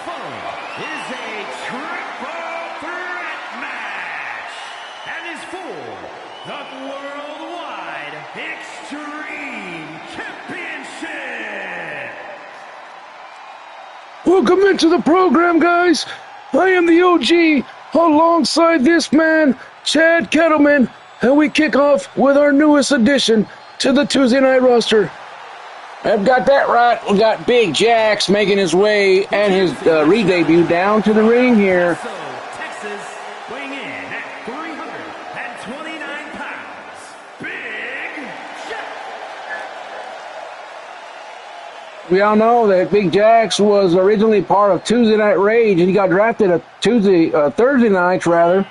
following is a triple threat match and is for the Worldwide Extreme Championship. Welcome into the program, guys. I am the OG alongside this man, Chad Kettleman, and we kick off with our newest addition to the Tuesday night roster. I've got that right. We got Big Jax making his way and his re-debut down to the ring here. So, Texas weighing in at 329 pounds, Big Jax. We all know that Big Jax was originally part of Tuesday Night Rage, and he got drafted at Thursday nights, rather.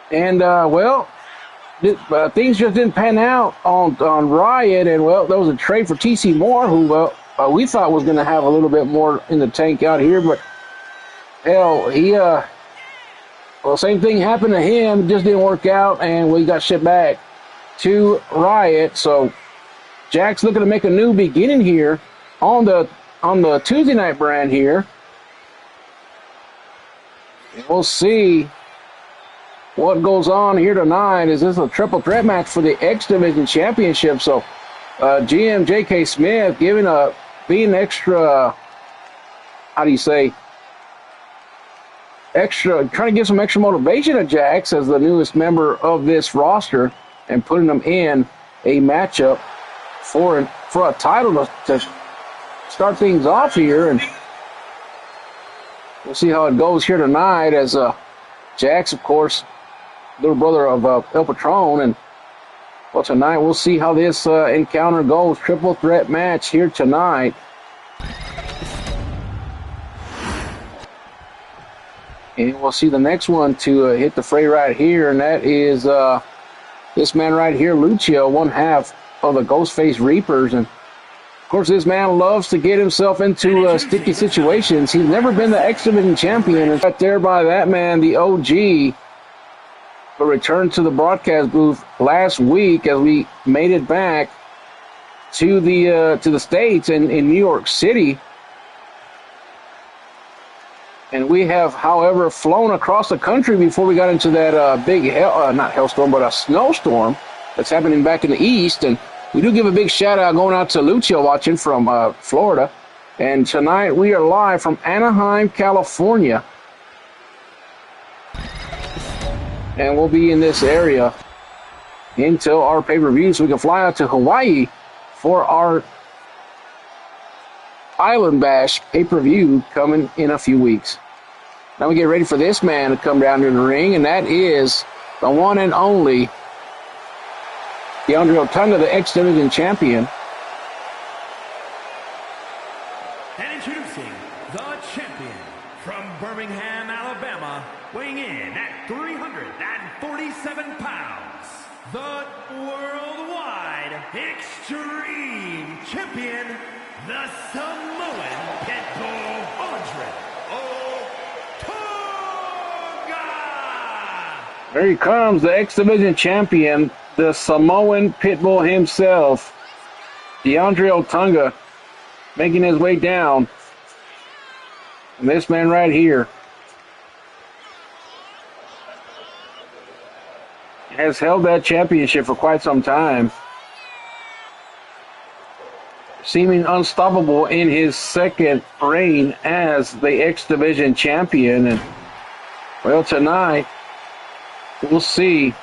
And, well, things just didn't pan out on Riot, and, well, there was a trade for T.C. Moore, who we thought was going to have a little bit more in the tank out here, but, hell, well, same thing happened to him. It just didn't work out, and we got shipped back to Riot. So Jack's looking to make a new beginning here on the Tuesday night brand here. And we'll see what goes on here tonight. Is this a triple threat match for the X Division Championship? So GM J.K. Smith being extra, how do you say, trying to give some extra motivation to Jax as the newest member of this roster and putting them in a matchup for a title to start things off here. And we'll see how it goes here tonight as Jax, of course, little brother of El Patron. And well, tonight we'll see how this encounter goes. Triple threat match here tonight. And we'll see the next one to hit the fray right here, and that is this man right here, Lucio, one half of the Ghostface Reapers. And of course, this man loves to get himself into sticky situations. He's never been the X Division champion. And right there by that man, the OG, but returned to the broadcast booth last week as we made it back to the States in New York City. And we have, however, flown across the country before we got into that big, not hailstorm, but a snowstorm that's happening back in the East. And we do give a big shout-out going out to Lucio watching from Florida. And tonight we are live from Anaheim, California. And we'll be in this area until our pay-per-view, so we can fly out to Hawaii for our Island Bash pay-per-view coming in a few weeks. Now we get ready for this man to come down to the ring, and that is the one and only DeAndre Otunga, the X Division champion. And introducing the champion from Birmingham, Alabama, weighing in at 347 pounds, the Worldwide Extreme Champion, the Samoan Pitbull, Andre Otunga. There he comes, the X Division champion, the Samoan Pitbull himself, DeAndre Otunga, making his way down. And this man right here has held that championship for quite some time, seeming unstoppable in his second reign as the X Division champion. And well, tonight we'll see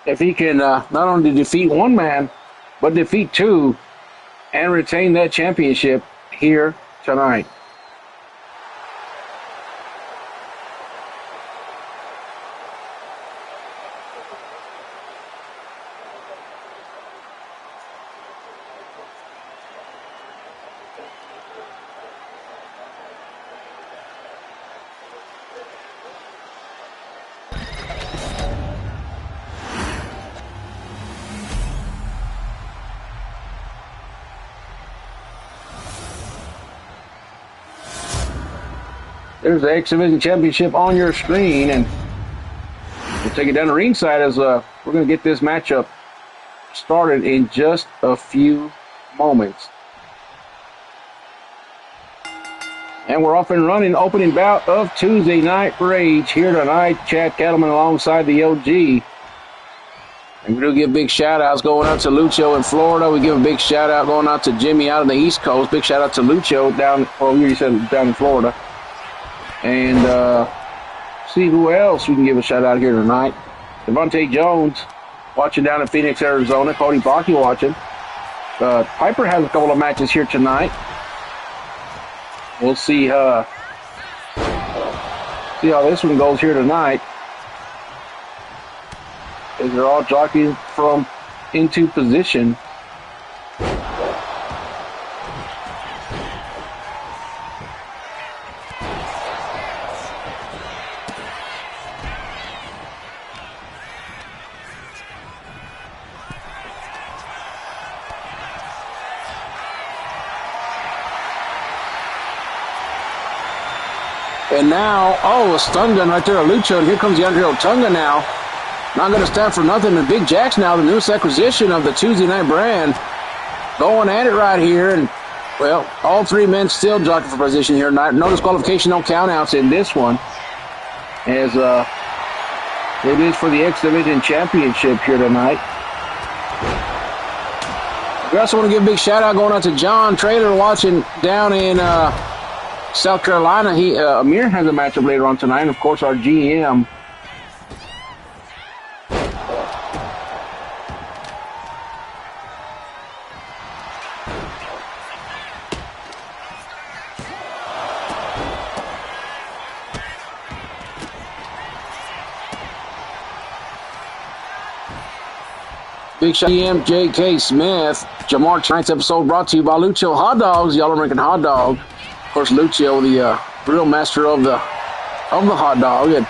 if he can not only defeat one man, but defeat two and retain that championship here tonight. There's the X Division Championship on your screen, and we'll take it down to ringside as we're going to get this matchup started in just a few moments. And we're off and running, opening bout of Tuesday Night Rage here tonight. Chad Kettleman alongside the OG. And we do give big shout-outs going out to Lucio in Florida. We give a big shout-out going out to Jimmy out on the East Coast. Big shout-out to Lucio down, well, you said down in Florida. And see who else we can give a shout-out here tonight. Devontae Jones watching down in Phoenix, Arizona. Cody Baki watching. Piper has a couple of matches here tonight. We'll see how this one goes here tonight. As they're all jockeying from into position. And now, a stun gun right there at Lucho, and here comes the Andre Otunga now. Not going to stand for nothing. And Big Jack's now the newest acquisition of the Tuesday Night brand. Going at it right here. And, well, all three men still jockeying for position here tonight. No disqualification, no countouts in this one. As it is for the X Division Championship here tonight. We also want to give a big shout-out going out to John Traylor watching down in South Carolina. Amir has a matchup later on tonight. And, of course, our GM. Big shot GM J.K. Smith. Jamar, tonight's episode brought to you by Lucio Hot Dogs, Yellow American Hot Dog. Of course, Lucio, the real master of the hot dog. And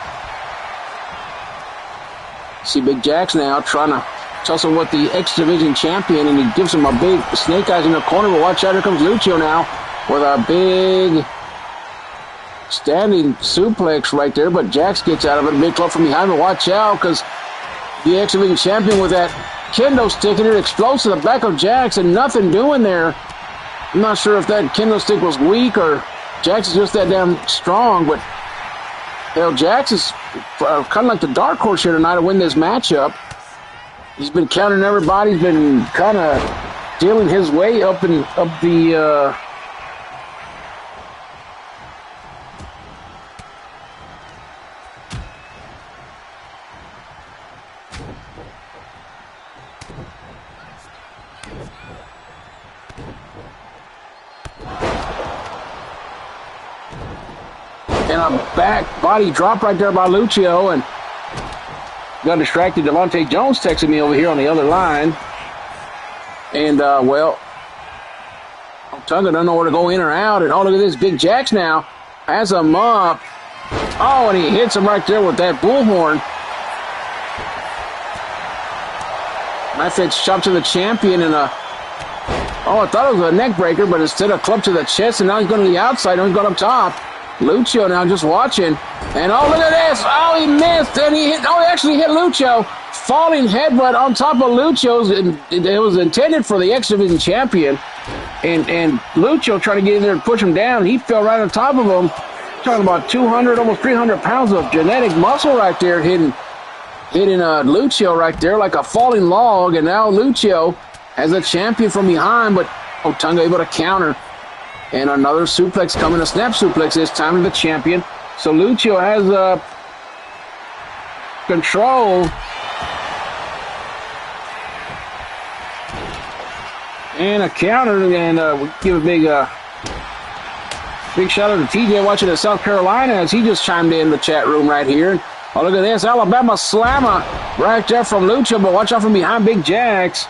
see Big Jack's now trying to tussle with the X Division champion, and he gives him a big snake eyes in the corner. But watch out, here comes Lucio now with a big standing suplex right there. But Jax gets out of it. A big club from behind. But watch out, because the X Division champion with that kendo stick, and it explodes to the back of Jax, and nothing doing there. I'm not sure if that kendo stick was weak or Jax is just that damn strong, but hell, Jax is kind of like the dark horse here tonight to win this matchup. He's been countering everybody. He's been kind of dealing his way up the and a back body drop right there by Lucio, and got distracted. Devontae Jones texted me over here on the other line. And, well, Otunga doesn't know where to go in or out. And, look at this. Big Jax now has him up. And he hits him right there with that bullhorn. Knife edge chop to the champion, and I thought it was a neck breaker, but instead a club to the chest, and now he's going to the outside, and he's going up top. Lucio now just watching, and look at this! He missed, and he actually hit Lucio. Falling headbutt on top of Lucio's, and it was intended for the X Division champion, and Lucio trying to get in there and push him down. He fell right on top of him. Talking about 200, almost 300 pounds of genetic muscle right there, hitting Lucio right there like a falling log, and now Lucio has a champion from behind, but Otunga able to counter. And another suplex coming, a snap suplex this time to the champion. So Lucio has control. And a counter, and we'll give a big shout out to TJ watching in South Carolina as he just chimed in the chat room right here. Look at this, Alabama slammer right there from Lucio, but watch out from behind Big Jax.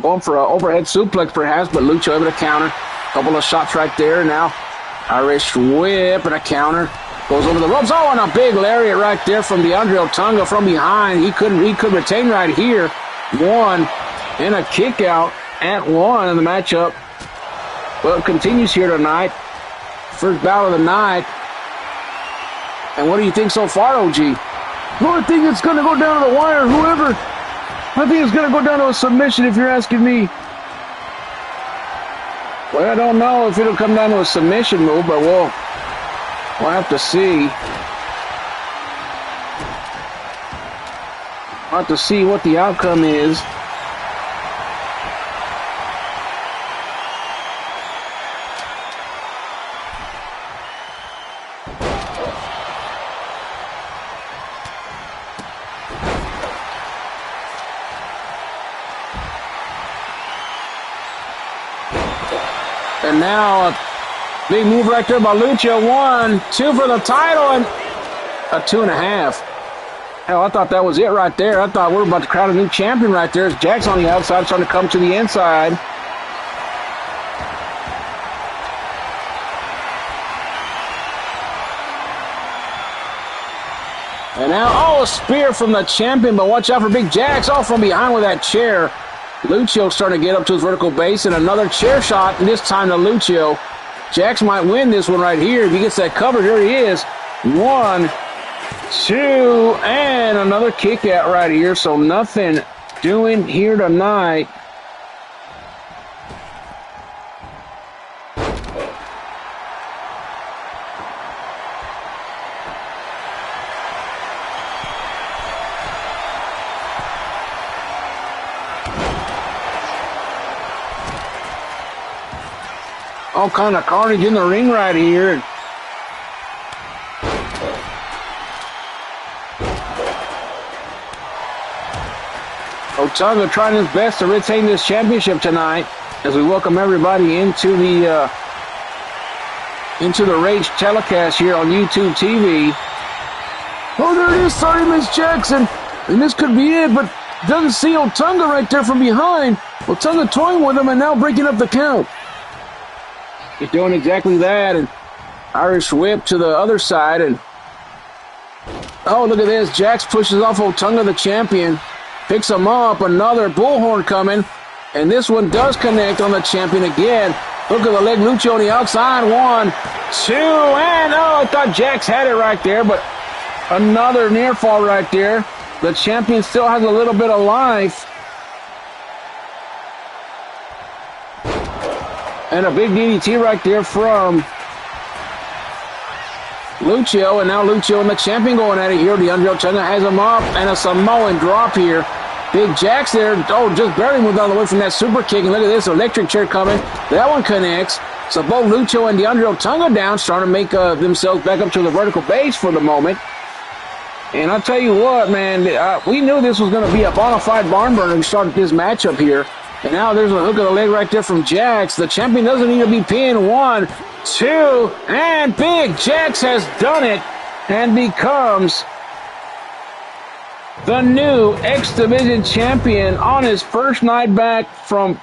Going for an overhead suplex perhaps, but Lucio able to counter. Couple of shots right there. Now Irish whip and a counter. Goes over the ropes. And a big lariat right there from DeAndre Otunga from behind. He could retain right here. One and a kick out at one in the matchup. Well, it continues here tonight. First bout of the night. And what do you think so far, OG? Well, I think it's going to go down to the wire. I think it's going to go down to a submission if you're asking me. Well, I don't know if it'll come down to a submission move, but we'll have to see. We'll have to see what the outcome is. And now a big move right there by Lucha. 1, 2 for the title and a 2.5. Hell, I thought that was it right there. I thought we were about to crown a new champion right there. As Jack's on the outside, starting to come to the inside. And now, a spear from the champion, but watch out for Big Jax. From behind with that chair. Lucio starting to get up to his vertical base, and another chair shot, and this time to Lucio. Jax might win this one right here. If he gets that covered, here he is. 1, 2, and another kick out right here. So nothing doing here tonight. All kind of carnage in the ring right here. Otunga trying his best to retain this championship tonight as we welcome everybody into the Rage telecast here on YouTube TV. Oh, there it is. Sorry, Miss Jackson. And this could be it, but doesn't see Otunga right there from behind. Otunga toying with him and now breaking up the count. He's doing exactly that, and Irish whip to the other side, and look at this. Jax pushes off Otunga, the champion, picks him up, another bullhorn coming, and this one does connect on the champion again. Look at the leg, Lucha on the outside. 1, 2, and I thought Jax had it right there, but another near fall right there. The champion still has a little bit of life. And a big DDT right there from Lucio. And now Lucio and the champion going at it here. DeAndre Otunga has him up. And a Samoan drop here. Big Jax there. Just barely moved all the way from that super kick. And look at this electric chair coming. That one connects. So both Lucio and DeAndre Otunga down, starting to make themselves back up to the vertical base for the moment. And I'll tell you what, man. We knew this was going to be a bona fide barn burner to start this matchup here. And now there's a hook of the leg right there from Jax. The champion doesn't need to be pinned. 1, 2, and Big Jax has done it and becomes the new X Division champion on his first night back from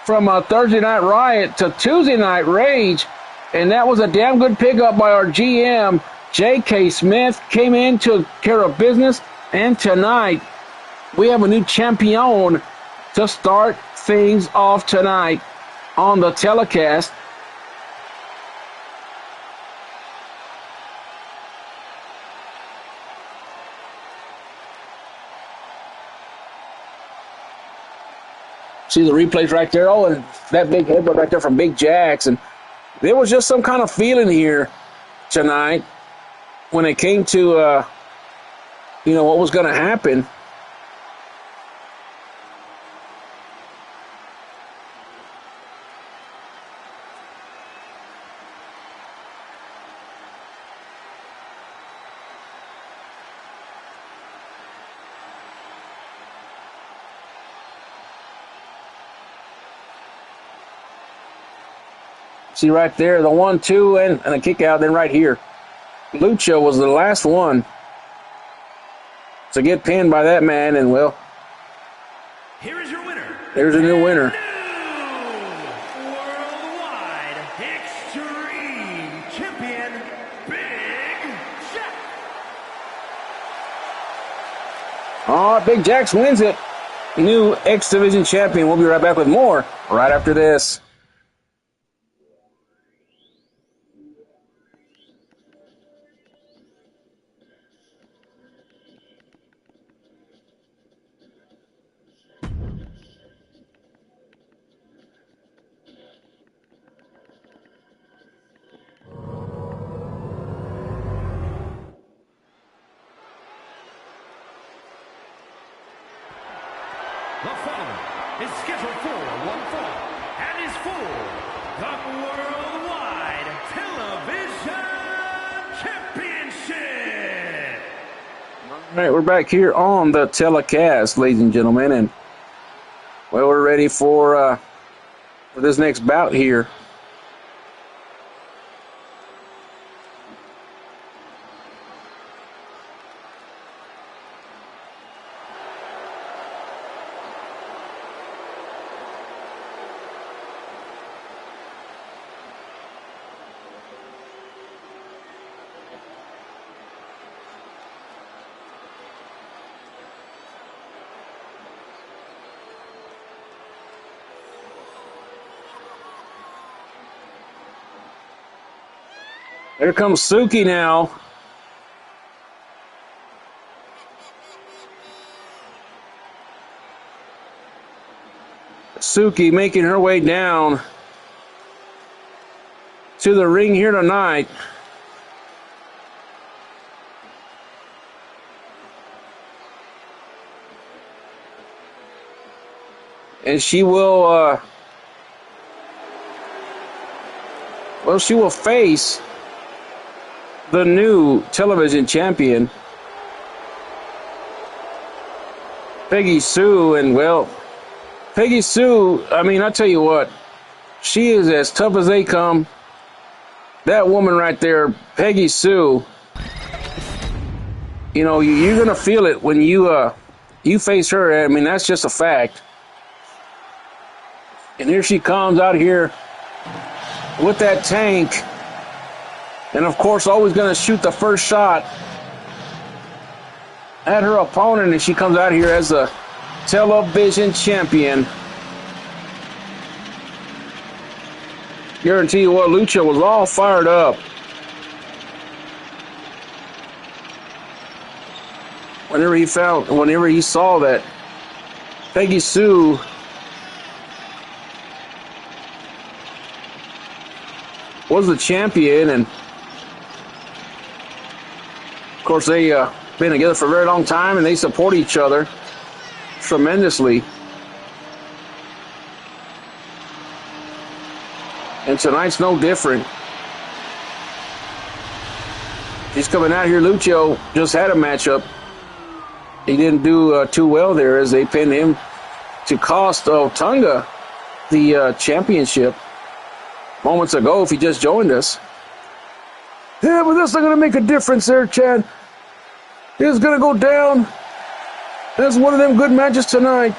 a Thursday Night Riot to Tuesday Night Rage. And that was a damn good pickup by our GM, J.K. Smith. Came in, took care of business. And tonight, we have a new champion to start things off tonight on the telecast. See the replays right there. And that big headbutt right there from Big Jax. And there was just some kind of feeling here tonight when it came to, what was going to happen. See right there, the 1, 2, and a kick out. Then right here, Lucha was the last one to get pinned by that man, and well, here is your winner. There's a new winner. Worldwide Extreme Champion, Big Jax. Big Jax wins it. New X Division champion. We'll be right back with more right after this. The following is scheduled for one fall and is for the Worldwide Television Championship. All right, we're back here on the telecast, ladies and gentlemen, and well, we're ready for this next bout here. Here comes Suki now. Suki making her way down to the ring here tonight. And she will, she will face the new television champion, Peggy Sue. And well, Peggy Sue, I mean, I tell you what, she is as tough as they come. That woman right there, Peggy Sue, you know, you're going to feel it when you face her. I mean, that's just a fact. And here she comes out here with that tank. And, of course, always going to shoot the first shot at her opponent. And she comes out here as a television champion. Guarantee you what, Lucha was all fired up whenever he saw that Peggy Sue was the champion. And of course, they been together for a very long time, and they support each other tremendously. And tonight's no different. He's coming out here. Lucio just had a matchup. He didn't do too well there as they pinned him to cost Otunga the championship moments ago if he just joined us. Yeah, but that's not going to make a difference there, Chad. It's going to go down. That's one of them good matches tonight.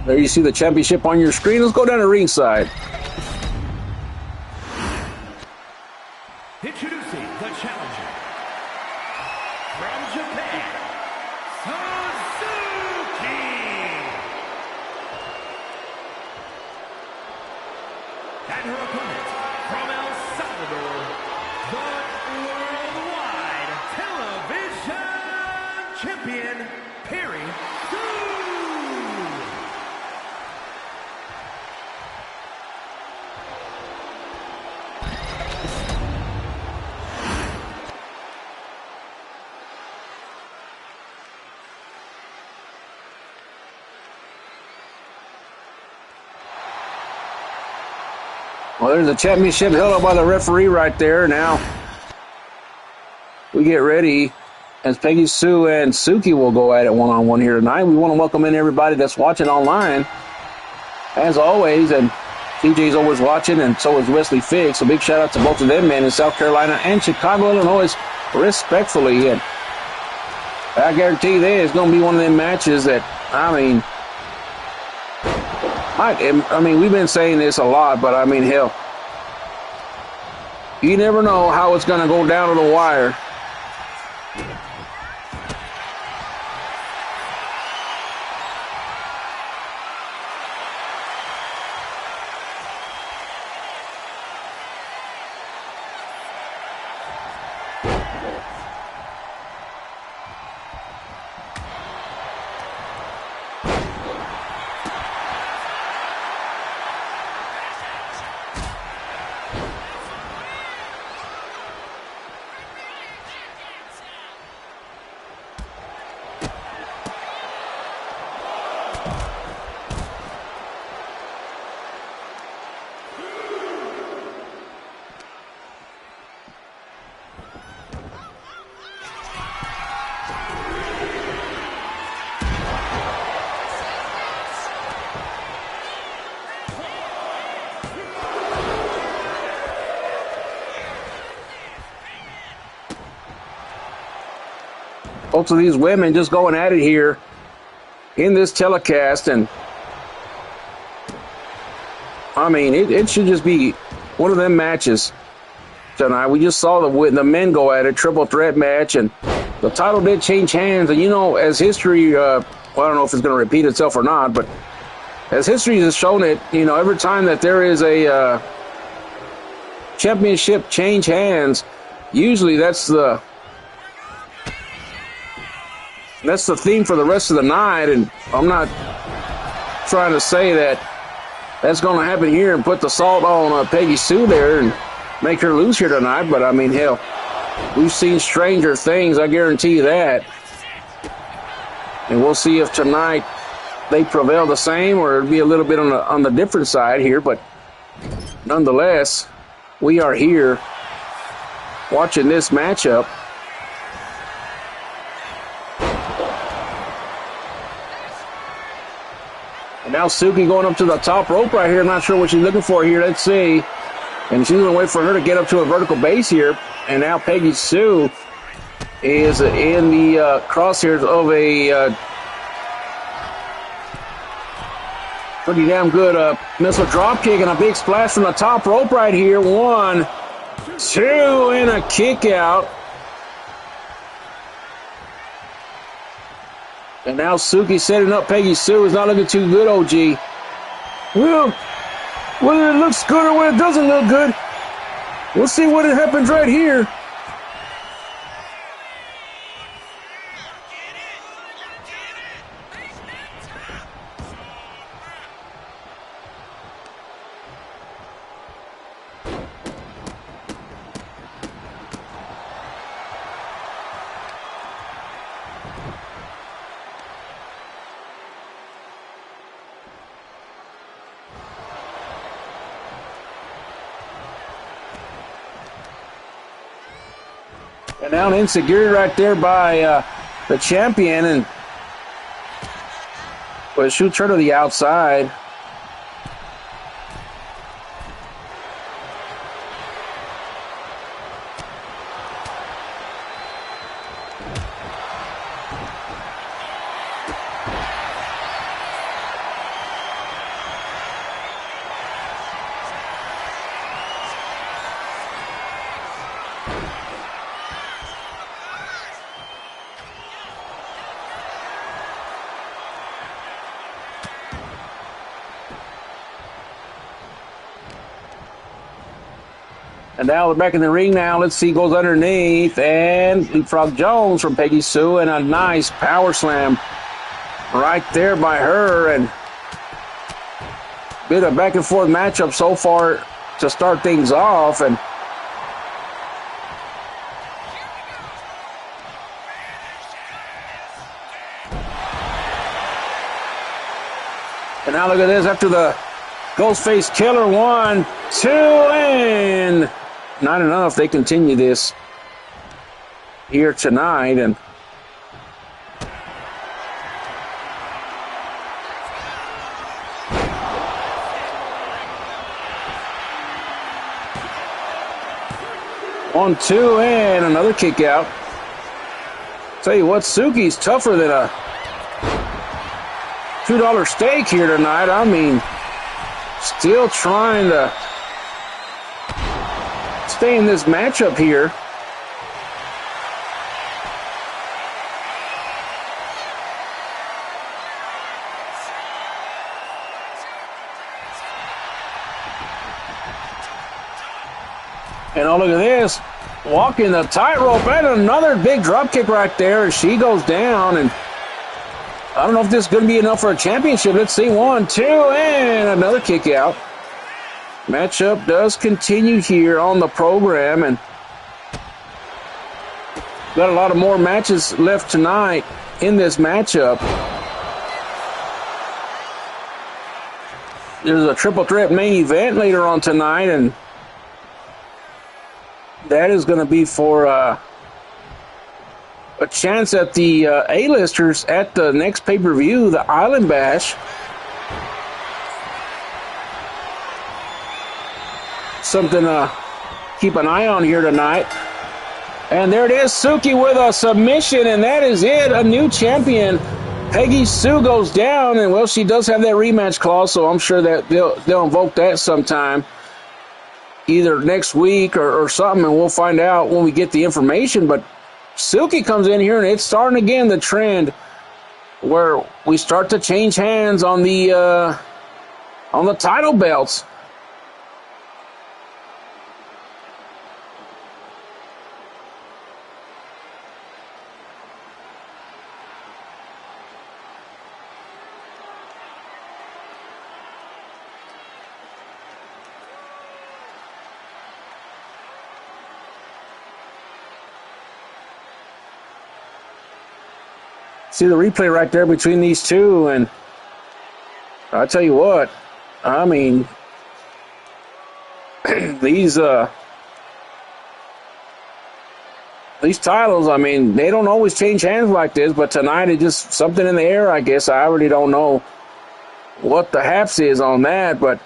There you see the championship on your screen. Let's go down to ringside. Introducing the challenger from Japan, Suzuki. And her opponent from El Salvador, the Worldwide Television Champion, Perry Sue. Well, there's a championship held up by the referee right there. Now we get ready as Peggy Sue and Suki will go at it one-on-one here tonight. We want to welcome in everybody that's watching online, as always, and TJ's always watching, and so is Wesley Figgs. So big shout out to both of them, man, in South Carolina and Chicago, Illinois, respectfully. And I guarantee you it's going to be one of them matches that, I mean, we've been saying this a lot, but I mean, hell, you never know how it's going to go down to the wire. Both of these women just going at it here in this telecast, and I mean, it should just be one of them matches tonight. We just saw the men go at it, triple threat match, and the title did change hands. And, you know, as history, well, I don't know if it's going to repeat itself or not, but as history has shown it, you know, every time that there is a championship change hands, usually that's the theme for the rest of the night. And I'm not trying to say that that's going to happen here and put the salt on Peggy Sue there and make her lose here tonight. But, I mean, hell, we've seen stranger things, I guarantee you that. And we'll see if tonight they prevail the same or it'll be a little bit on the different side here. But nonetheless, we are here watching this matchup. And now Suki going up to the top rope right here. I'm not sure what she's looking for here. Let's see. And she's going to wait for her to get up to a vertical base here. And now Peggy Sue is in the crosshairs of a pretty damn good missile drop kick and a big splash from the top rope right here. 1, 2, and a kick out. And now Suki setting up Peggy Sue. Is not looking too good, OG. Well, whether it looks good or whether it doesn't look good, we'll see what happens right here. And now an insecurity right there by the champion, and well, shoots her to the outside. And now they're back in the ring now. Let's see, goes underneath. And Leapfrog Jones from Peggy Sue. And a nice power slam right there by her. And bit of back and forth matchup so far to start things off. And now look at this after the Ghostface Killer. 1, 2, and not enough. They continue this here tonight, and one, two, and another kick out. Tell you what, Suki's tougher than a $2 steak here tonight. I mean, still trying to stay in this matchup here. And oh, look at this. Walking the tightrope and another big drop kick right there as she goes down. And I don't know if this is going to be enough for a championship. Let's see. 1, 2, and another kick out. Matchup does continue here on the program, and got a lot of more matches left tonight in this matchup. There's a triple threat main event later on tonight, and that is going to be for a chance at the A-listers at the next pay-per-view, the Island Bash. Something to keep an eye on here tonight. And there it is, Suki with a submission, and that is it, a new champion. Peggy Sue goes down, and well, she does have that rematch clause, so I'm sure that they'll invoke that sometime, either next week or something, and we'll find out when we get the information. But Suki comes in here, and it's starting again, the trend where we start to change hands on the title belts. See the replay right there between these two, and I tell you what, I mean, these titles, I mean, they don't always change hands like this, but tonight it's just something in the air, I guess. I really don't know what the haps is on that, but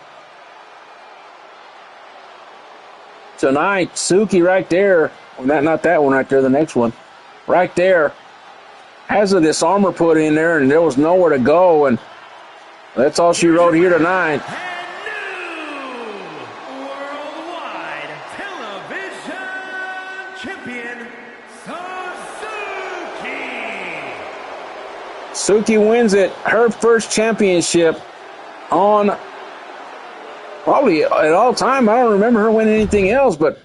tonight, Suki right there, well, not that one right there, the next one, right there, has this armor put in there, and there was nowhere to go, and that's all she wrote here tonight. And new worldwide television champion, Suzuki. Suki wins it, her first championship on probably at all time. I don't remember her winning anything else, but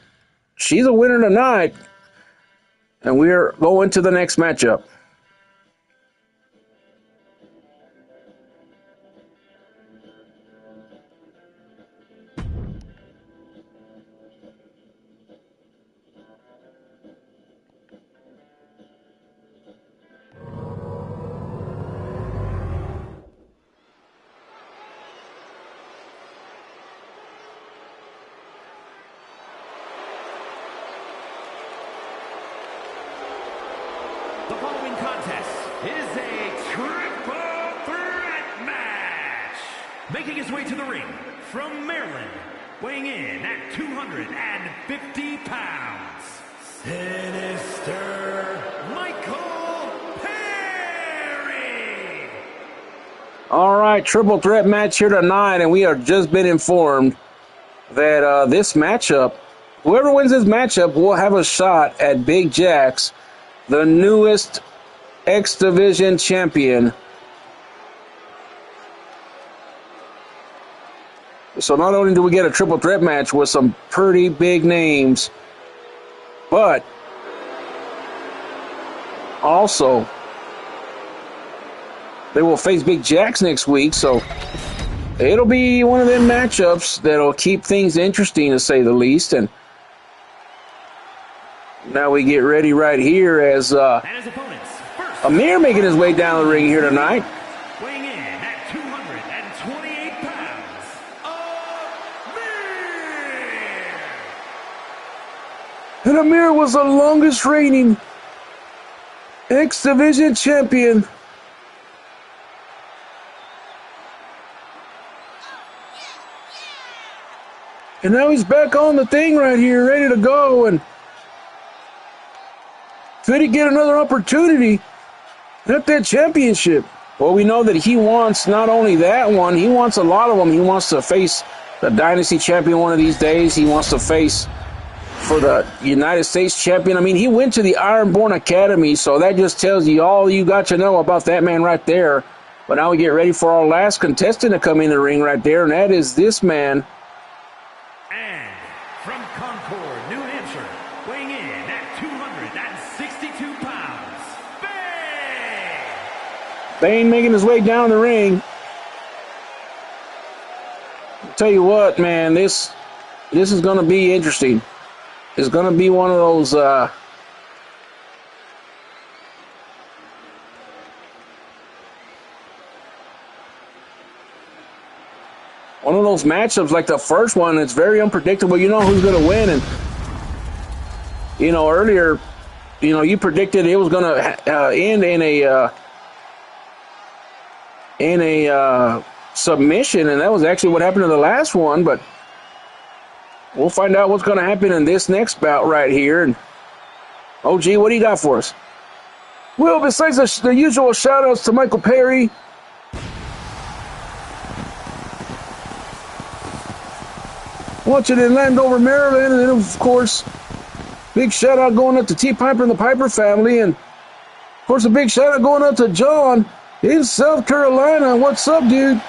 she's a winner tonight, and we're going to the next matchup. The following contest is a triple threat match. Making his way to the ring from Maryland, weighing in at 250 pounds, Sinister Michael Perry. All right, triple threat match here tonight, and we have just been informed that this matchup, whoever wins this matchup will have a shot at Big Jack's, the newest X Division champion. So not only do we get a triple threat match with some pretty big names, but also they will face Big Jack's next week, so it'll be one of them matchups that'll keep things interesting, to say the least. And now we get ready right here as And his opponents, first, Amir making his way down the ring here tonight. weighing in at 228 pounds, Amir. And Amir was the longest reigning X Division champion. And now he's back on the thing right here, ready to go. And could he get another opportunity at that championship? Well, we know that he wants not only that one, he wants a lot of them. He wants to face the Dynasty champion one of these days. He wants to face for the United States champion. I mean, he went to the Ironborn Academy, so that just tells you all you got to know about that man right there. But now we get ready for our last contestant to come in the ring right there, and that is this man. And from Concord, New Hampshire, weighing in at 262 pounds, Bane making his way down the ring. I'll tell you what, man, this is going to be interesting. It's going to be one of those matchups like the first one. It's very unpredictable. You know who's going to win, and you know earlier, you predicted it was going to end in a submission, and that was actually what happened in the last one. But we'll find out what's going to happen in this next bout right here. And OG, what do you got for us? Well, besides the usual shout-outs to Michael Perry, watching in Landover, Maryland, and then, of course, big shout-out going out to T. Piper and the Piper family, and, of course, a big shout-out going out to John in South Carolina. What's up, dude?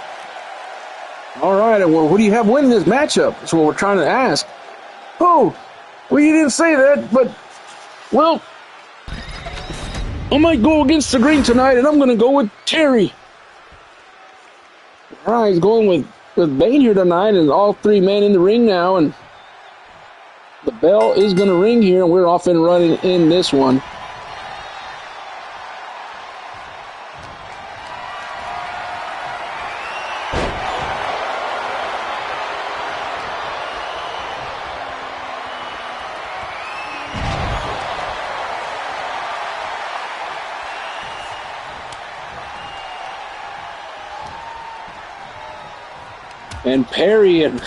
All right, and who do you have winning this matchup? That's what we're trying to ask. Oh, well, you didn't say that, but, well, I might go against the green tonight, and I'm going to go with Terry. All right, he's going with Bane here tonight, and all three men in the ring now, and the bell is going to ring here, and we're off and running in this one. And Perry and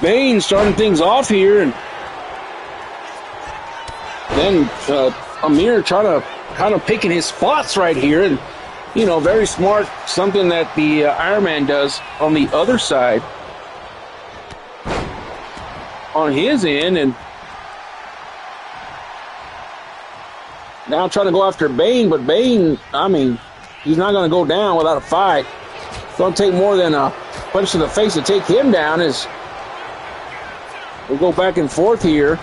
Bane starting things off here, and then Amir trying to kind of picking his spots right here, and you know, very smart, something that the Iron Man does on the other side on his end, and now trying to go after Bane, but Bane, I mean, he's not going to go down without a fight. It's going to take more than a punch to the face to take him down as we go back and forth here.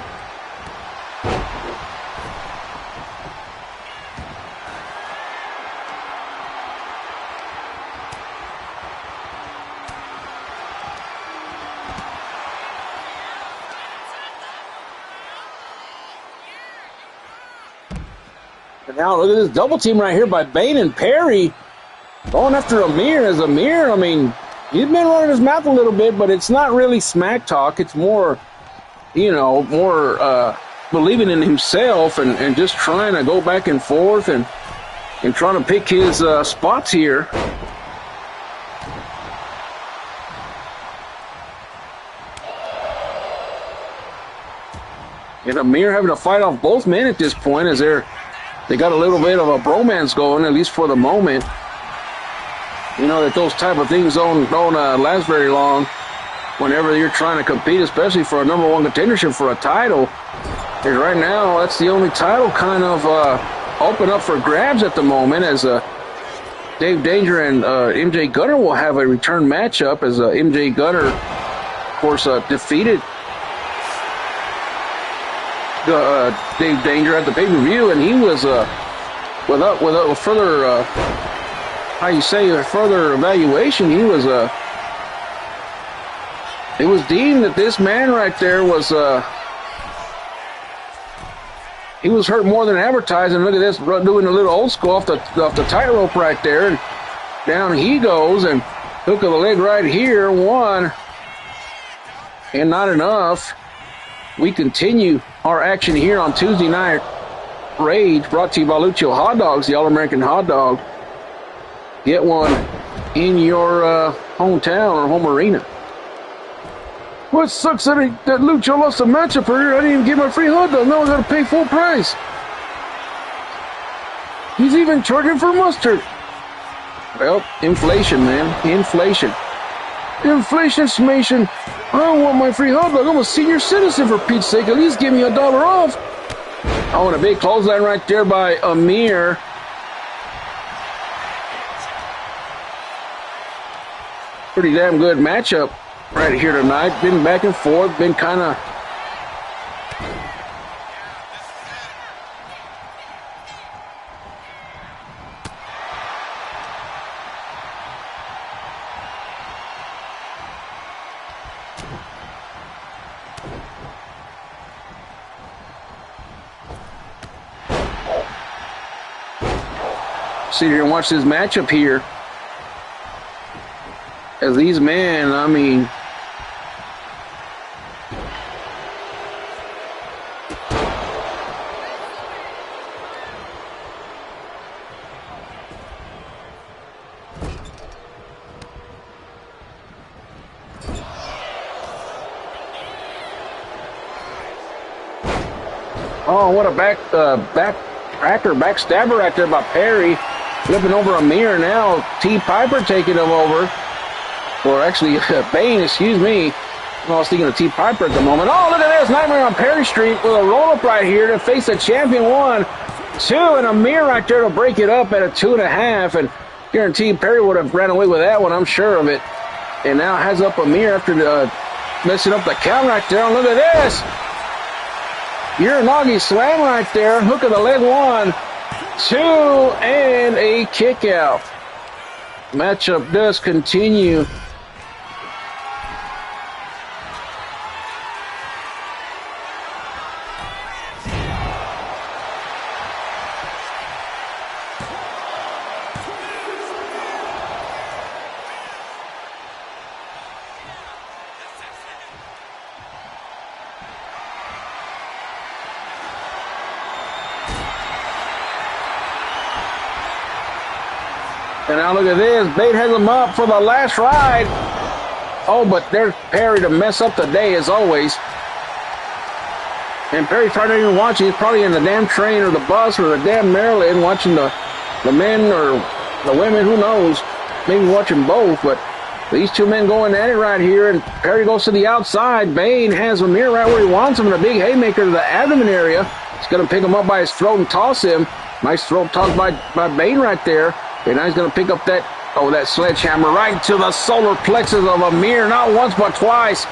And now look at this double team right here by Bane and Perry going after Amir. As Amir, I mean, he's been running his mouth a little bit, but it's not really smack talk. It's more, you know, more believing in himself and just trying to go back and forth and trying to pick his spots here. And Amir having to fight off both men at this point as they got a little bit of a bromance going, at least for the moment. You know that those type of things don't last very long whenever you're trying to compete, especially for a number one contendership for a title. And right now, that's the only title kind of open up for grabs at the moment, as Dave Danger and MJ Gunner will have a return matchup, as MJ Gunner, of course, defeated Dave Danger at the pay-per-view, and he was without further further evaluation, he was it was deemed that this man right there was he was hurt more than advertised. And look at this, doing a little old school off the tightrope right there, and down he goes, and hook of the leg right here, one, and not enough. We continue our action here on Tuesday Night Rage, brought to you by Lucio Hot Dogs, the All-American Hot Dog. Get one in your hometown or home arena. What sucks that Lucho lost a matchup earlier. I didn't even get my free hot dog. Now I gotta pay full price. He's even charging for mustard. Well, inflation, man. Inflation. Inflation smation. I don't want my free hot dog. I'm a senior citizen, for Pete's sake. At least give me $1 off. Oh, and a big clothesline right there by Amir. Pretty damn good matchup right here tonight. Been back and forth, been kind of sit here and watch this matchup here. As these men, I mean, Oh, what a backstabber right there by Perry. Flipping over Amir now. T. Piper taking him over. Or actually, Bane, excuse me. I was thinking of T. Piper at the moment. Oh, look at this. Nightmare on Perry Street with a roll-up right here to face the champion. 1, 2, and Amir right there to break it up at a 2.5. And guaranteed Perry would have ran away with that one. I'm sure of it. And now has up Amir after messing up the count right there. And look at this. Uranagi slam right there. Hook of the leg. 1, 2, and a kick out. Matchup does continue. And now look at this. Bate has him up for the last ride. Oh, but there's Perry to mess up the day as always. And Perry's probably not even watching. He's probably in the damn train or the bus or the damn Maryland watching the men or the women, who knows. Maybe watching both, but these two men going at it right here. And Perry goes to the outside. Bane has Amir right where he wants him in a big haymaker to the abdomen area. He's going to pick him up by his throat and toss him. Nice throat toss by Bane right there. And now he's going to pick up that sledgehammer right to the solar plexus of Amir. Not once, but twice.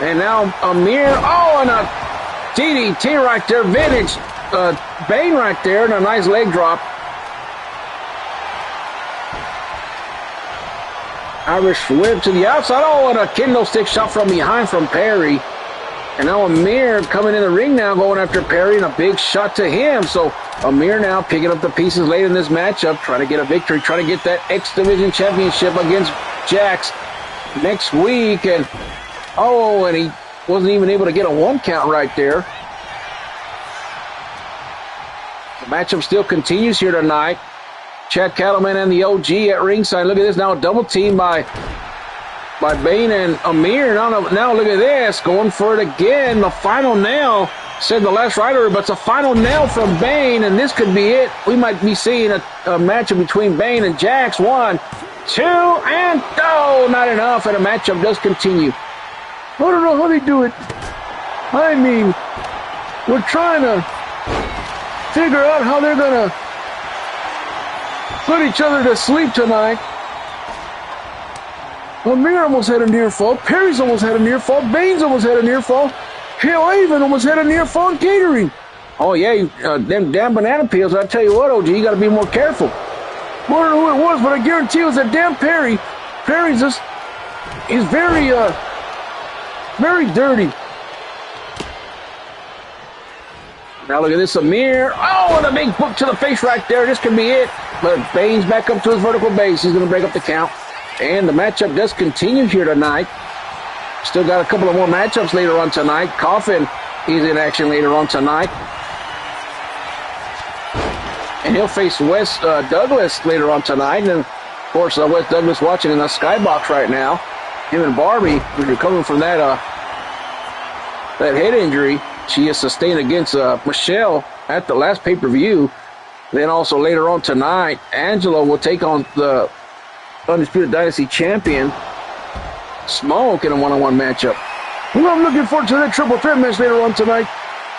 And now Amir, and a DDT right there. Vintage Bane right there. And a nice leg drop. Irish whip to the outside. Oh, and a kendo stick shot from behind from Perry. And now Amir coming in the ring now, going after Perry, and a big shot to him. So Amir now picking up the pieces late in this matchup, trying to get a victory, trying to get that X Division Championship against Jax next week. And he wasn't even able to get a 1 count right there. The matchup still continues here tonight. Chad Cattleman and the OG at ringside. Look at this now, a double team by Bane and Amir. Now look at this, going for it again. The final nail, said the last rider, but it's a final nail from Bane, and this could be it. We might be seeing a matchup between Bane and Jax. 1, 2, and not enough, and the matchup does continue. I don't know how they do it. I mean, we're trying to figure out how they're going to put each other to sleep tonight. Amir almost had a near fall. Perry's almost had a near fall. Bane's almost had a near fall. Hell, I even almost had a near fall in catering. Oh, yeah, them damn banana peels. I tell you what, OG, you got to be more careful. I don't know who it was, but I guarantee it was that damn Perry. Perry's he's very dirty. Now look at this, Amir. Oh, and a big book to the face right there. This could be it. But Bane's back up to his vertical base. He's going to break up the count. And the matchup does continue here tonight. Still got a couple of more matchups later on tonight. Coffin is in action later on tonight. And he'll face Wes Douglas later on tonight. And, of course, Wes Douglas watching in the skybox right now. Him and Barbie, who's recovering from that head injury she has sustained against Michelle at the last pay-per-view. Then also later on tonight, Angela will take on the Undisputed Dynasty champion, Smoke, in a one-on-one matchup. Well, I'm looking forward to that triple threat match later on tonight.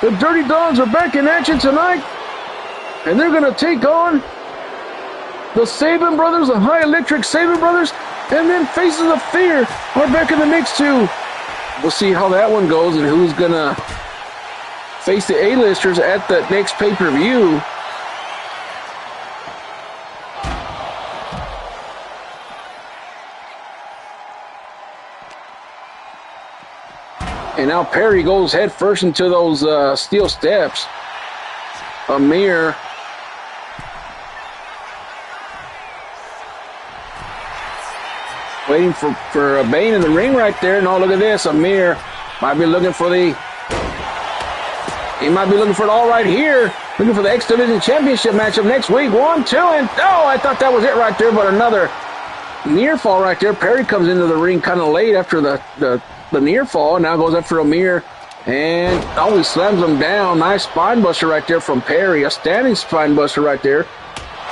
The Dirty Dogs are back in action tonight, and they're going to take on the Sabin Brothers, the High Electric Sabin Brothers, and then Faces of Fear are back in the mix too. We'll see how that one goes and who's going to face the A-listers at the next pay-per-view. And now Perry goes head first into those steel steps. Amir waiting for Bane in the ring right there. And look at this. Amir might be looking for it all right here. Looking for the X Division Championship matchup next week. 1, 2, and I thought that was it right there, but another near fall right there. Perry comes into the ring kind of late after the near fall, and now goes after Amir And he slams him down. Nice spine buster right there from Perry. A standing spine buster right there.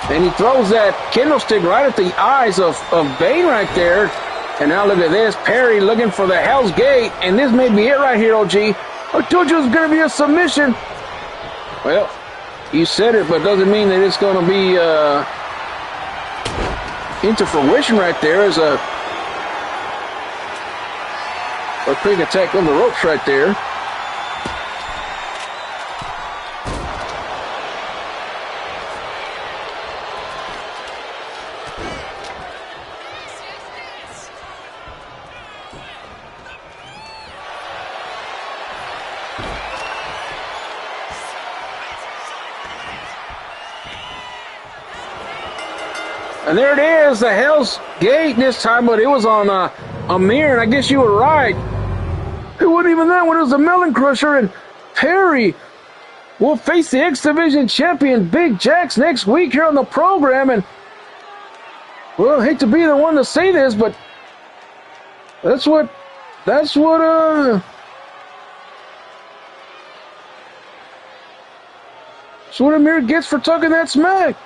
And he throws that kendo stick right at the eyes of Bane right there. And now look at this. Perry looking for the Hell's Gate. And this may be it right here, OG. I told you it was going to be a submission. Well, you said it, but doesn't mean that it's going to be into fruition right there. As a quick attack on the ropes right there. And there it is, the Hell's Gate this time, but it was on a mirror, and I guess you were right. It wasn't even that one, it was a Melon Crusher, and Perry will face the X Division champion Big Jax next week here on the program. And, well, I hate to be the one to say this, but that's what Amir gets for talking that smack.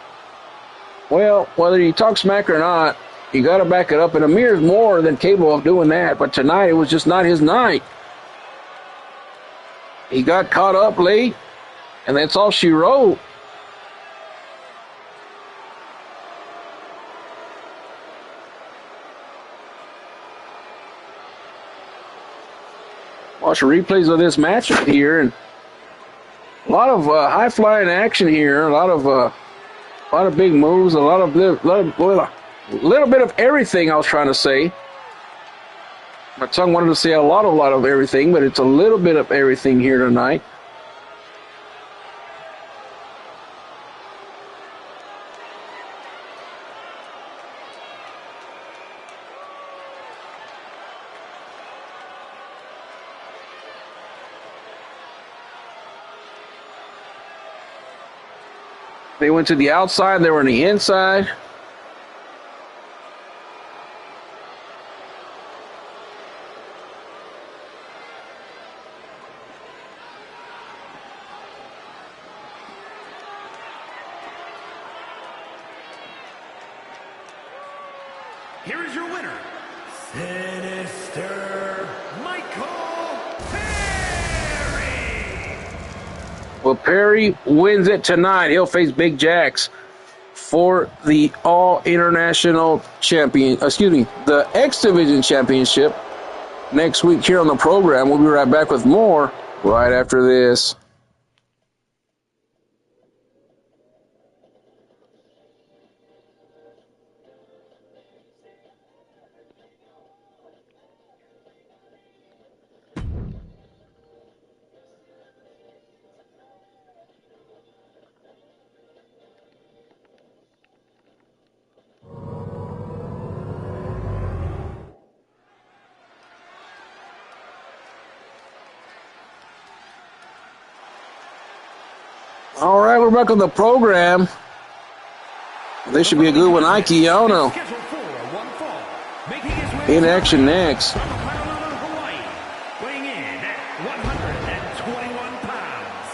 Well, whether you talk smack or not, you got to back it up. And Amir's more than capable of doing that. But tonight, it was just not his night. He got caught up late, and that's all she wrote. Watch the replays of this match here, and a lot of high-flying action here. A lot of big moves. A little bit of everything. I was trying to say. My tongue wanted to say a lot of everything, but it's a little bit of everything here tonight. They went to the outside, they were on the inside. Here is your winner, Sinister Michael Perry. Well, Perry wins it tonight. He'll face Big Jax for the All-International Champion, the X Division Championship next week here on the program. We'll be right back with more right after this. All right, we're back on the program. This should be a good one. Ike Ono in action next. Weighing in at 121 pounds,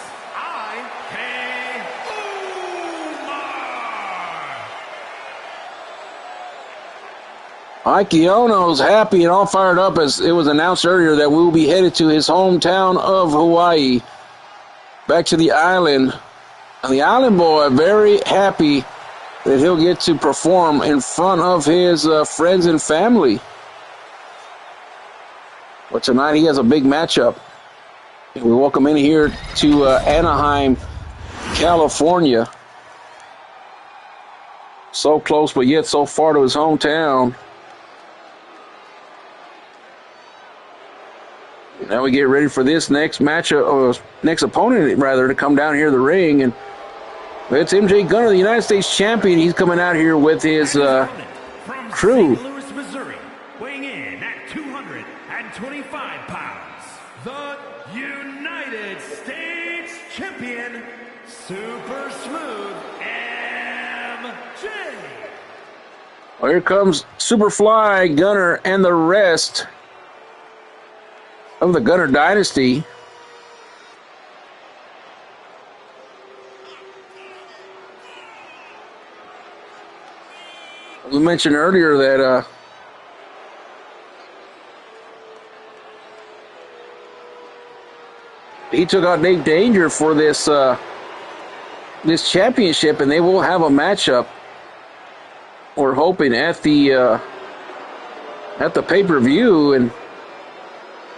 Ike Ono's happy and all fired up as it was announced earlier that we will be headed to his hometown of Hawaii, back to the island. And the Island Boy very happy that he'll get to perform in front of his friends and family. But tonight he has a big matchup. And we welcome in here to Anaheim, California. So close, but yet so far to his hometown. Now we get ready for this next matchup, or next opponent rather, to come down here to the ring, and it's MJ Gunner, the United States champion. He's coming out here with his crew. St. Louis, Missouri, weighing in at 225 pounds, the United States champion, Super Smooth MJ. Well, here comes Superfly, Gunner, and the rest of the Gunner Dynasty. we mentioned earlier that he took out Dave Danger for this this championship, and they will have a matchup. We're hoping at the pay-per-view, and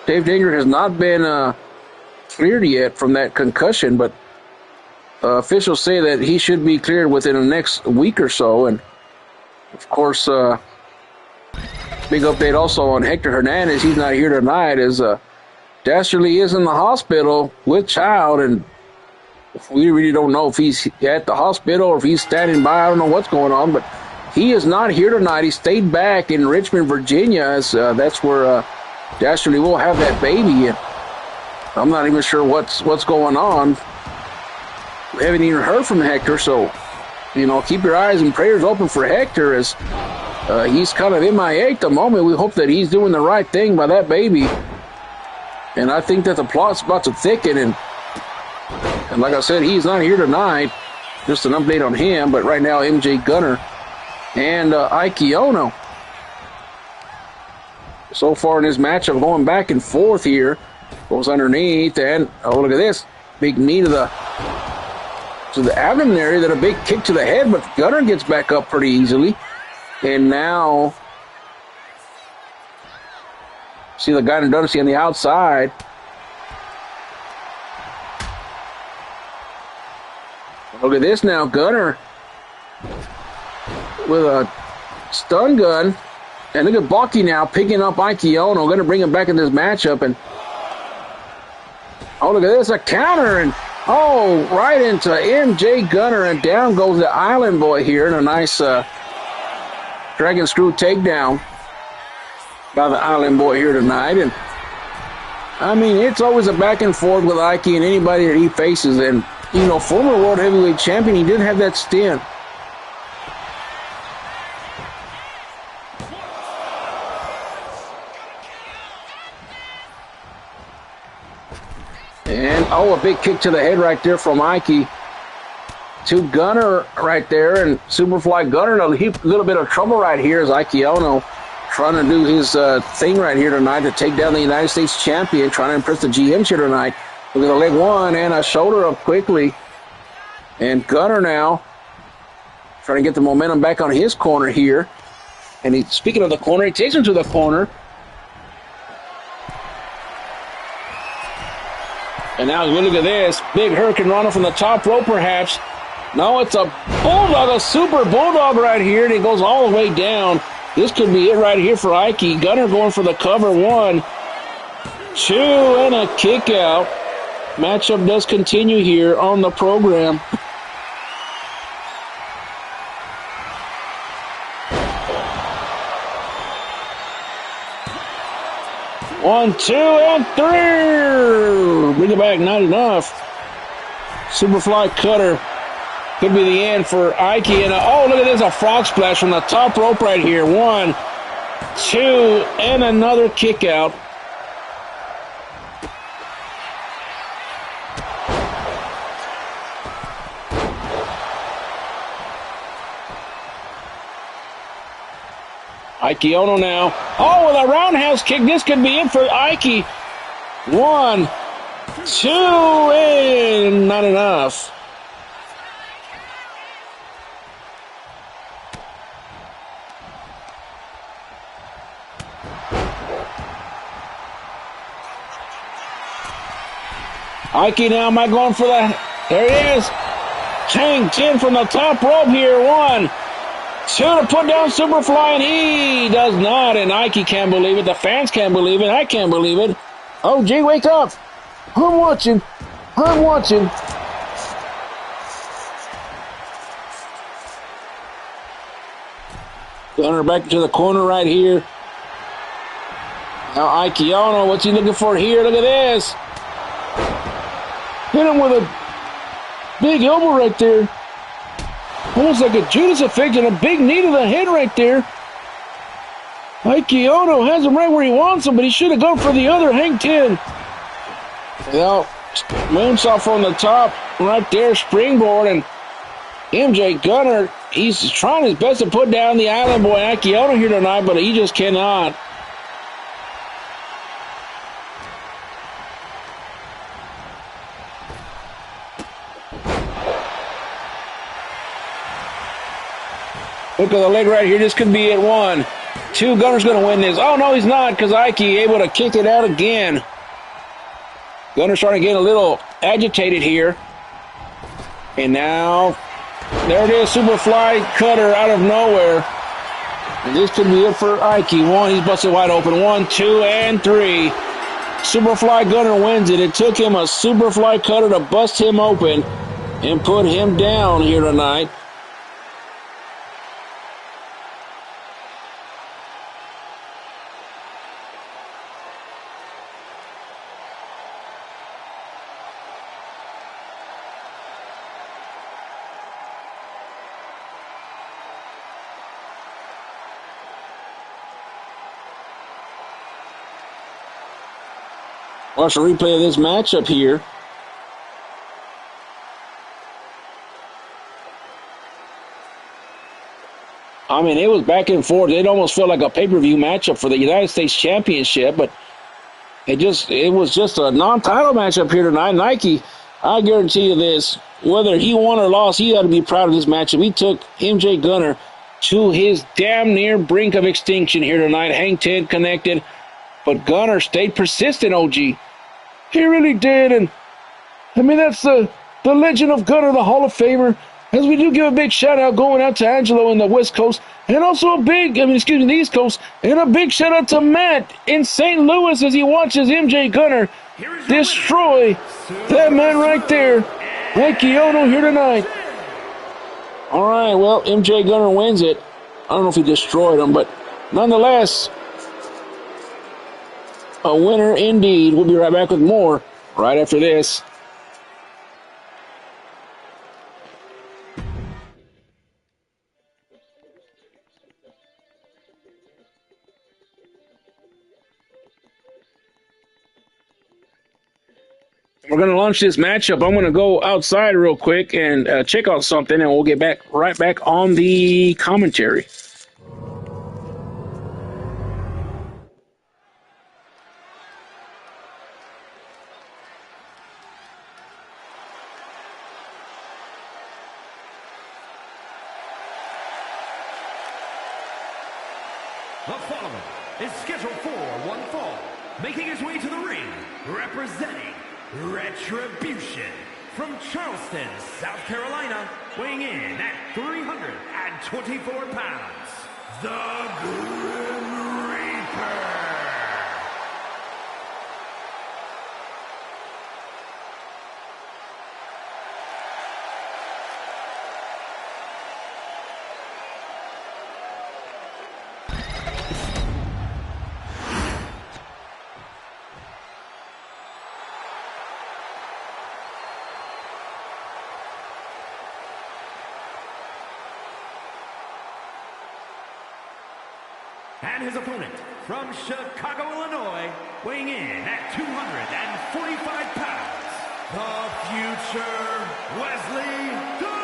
Dave Danger has not been cleared yet from that concussion, but officials say that he should be cleared within the next week or so. And of course, big update also on Hector Hernandez. He's not here tonight, as Dastardly is in the hospital with child, and we really don't know if he's at the hospital or if he's standing by. I don't know what's going on, but he is not here tonight. He stayed back in Richmond, Virginia, as that's where Dastardly will have that baby. And I'm not even sure what's going on. We haven't even heard from Hector, so keep your eyes and prayers open for Hector, as he's kind of MIA at the moment. We hope that he's doing the right thing by that baby. And I think that the plot's about to thicken, and like I said, he's not here tonight. Just an update on him, but right now MJ Gunner and Ike Ono. So far in this matchup, going back and forth here. Goes underneath, and oh, look at this. Big knee to the abdomen area, then a big kick to the head, but Gunner gets back up pretty easily. And now, see the guy in Dynasty on the outside. Look at this now, Gunner with a stun gun. And look at Bucky now picking up Ike Ono, going to bring him back in this matchup. And oh, look at this, a counter, and oh, right into MJ Gunner, and down goes the Island Boy here, and a nice Dragon Screw takedown by the Island Boy here tonight. And I mean, it's always a back and forth with Ike and anybody that he faces, and former World Heavyweight Champion, he did have that stint. And, oh, a big kick to the head right there from Ike to Gunner right there. And Superfly Gunner in a little bit of trouble right here as Ike Ono trying to do his thing right here tonight to take down the United States champion, trying to impress the GMs here tonight. Look at the leg one and a shoulder up quickly. And Gunner now trying to get the momentum back on his corner here. And speaking of the corner, he takes him to the corner. And now look at this. Big Hurricane Rana from the top rope, perhaps. No, it's a bulldog, a super bulldog right here, and it goes all the way down. This could be it right here for Ike. Gunner going for the cover. 1, 2, and a kick out. Matchup does continue here on the program. One, 2, and 3. Bring it back, not enough. Superfly cutter. Could be the end for Ike. And oh, look at this, a frog splash from the top rope right here. 1, 2, and another kick out. Ike Ono now. Oh, with a roundhouse kick. This could be it for Ike. 1, 2, and not enough. Ike now, am I going for that? There he is. Chang Chin from the top rope here. 1, 2 to put down Superfly, and he does not. And Ike can't believe it. The fans can't believe it. I can't believe it. Oh, gee, wake up. I'm watching. I'm watching. Gunner back to the corner right here. Now Ike Ono, what's he looking for here? Look at this. Hit him with a big elbow right there. Almost like a Judas effect and a big knee to the head right there. Ike Ono has him right where he wants him, but he should have gone for the other hang 10. Well, moonsault from the top right there, springboard, and MJ Gunner, he's trying his best to put down the Island Boy Akiono here tonight, but he just cannot. Look at the leg right here. This could be it. 1, 2. Gunner's going to win this. Oh, no, he's not, because Ike able to kick it out again. Gunner's starting to get a little agitated here. And now, there it is. Superfly cutter out of nowhere. And this could be it for Ike. 1, he's busted wide open. 1, 2, and 3. Superfly Gunner wins it. It took him a Superfly cutter to bust him open and put him down here tonight. Watch a replay of this matchup here. I mean, it was back and forth. It almost felt like a pay-per-view matchup for the United States Championship, but it was just a non-title matchup here tonight. Nike, I guarantee you this, whether he won or lost, he ought to be proud of this matchup. He took MJ Gunner to his damn near brink of extinction here tonight. Hang 10 connected, but Gunner stayed persistent, OG. He really did, and I mean, that's the legend of Gunner, the Hall of Famer. As we do give a big shout out going out to Angelo in the West Coast, and also the East Coast, and a big shout out to Matt in St. Louis as he watches MJ Gunner destroy that man right there, Akiono, here tonight. All right, well, MJ Gunner wins it. I don't know if he destroyed him, but nonetheless, a winner indeed. We'll be right back with more right after this. We're going to launch this matchup. I'm going to go outside real quick and check out something, and we'll get right back on the commentary. The following is scheduled for one fall, making his way to the ring, representing Retribution from Charleston, South Carolina, weighing in at 324 pounds, the Grim Reaper. And his opponent from Chicago, Illinois, weighing in at 245 pounds, the future Wesley Douglas.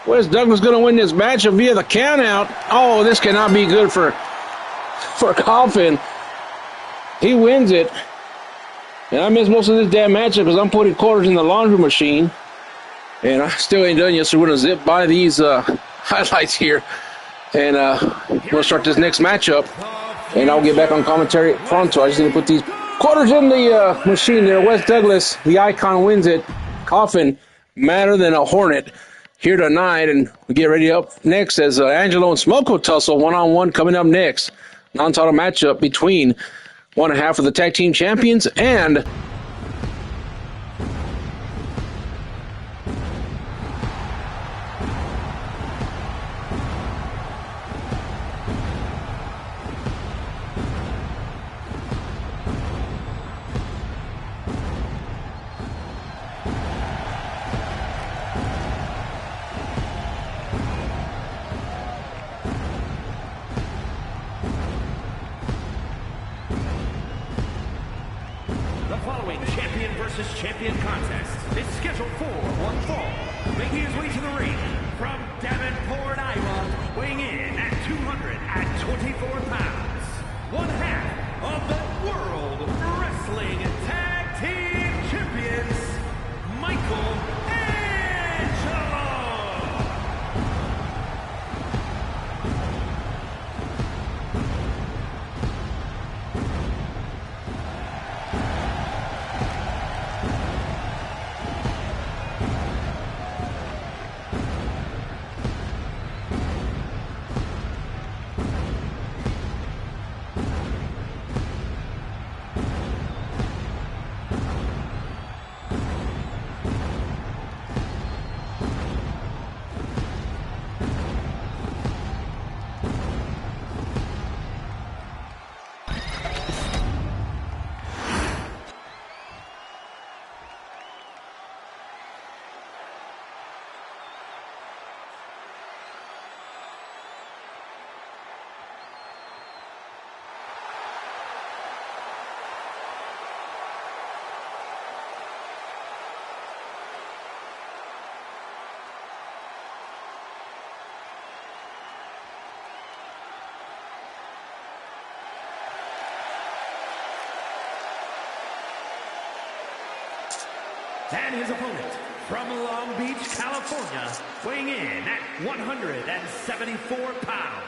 Wes Douglas going to win this matchup via the countout. Oh, this cannot be good for Coffin. He wins it. And I missed most of this damn matchup because I'm putting quarters in the laundry machine. And I still ain't done yet, so we're going to zip by these highlights here. And we'll start this next matchup. And I'll get back on commentary pronto. I just need to put these quarters in the machine there. Wes Douglas, the icon, wins it. Coffin, madder than a hornet here tonight. And we get ready up next as Angelo and Smoke will tussle one-on-one coming up next. Non-title matchup between one half of the tag team champions and champion contest is scheduled for one fall. Making his way to the ring from Davenport, Iowa, weighing in at 224 pounds. One half of the World Wrestling Tag Team Champions, Michael Angelo. And his opponent from Long Beach, California, weighing in at 174 pounds,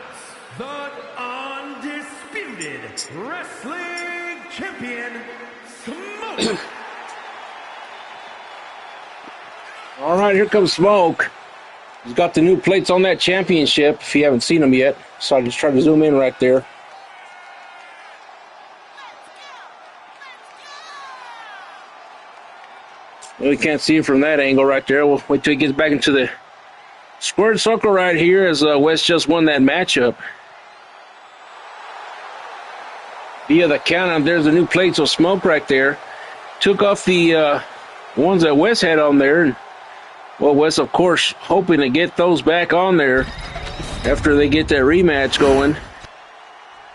the undisputed wrestling champion, Smoke. all right, here comes Smoke. He's got the new plates on that championship, if you haven't seen them yet. So I just tried to zoom in right there. Well, we can't see it from that angle right there. We'll wait till he gets back into the squared circle right here as West just won that matchup. Via the count, there's the new plates of Smoke right there. Took off the ones that West had on there. And, well, West, of course, hoping to get those back on there after they get that rematch going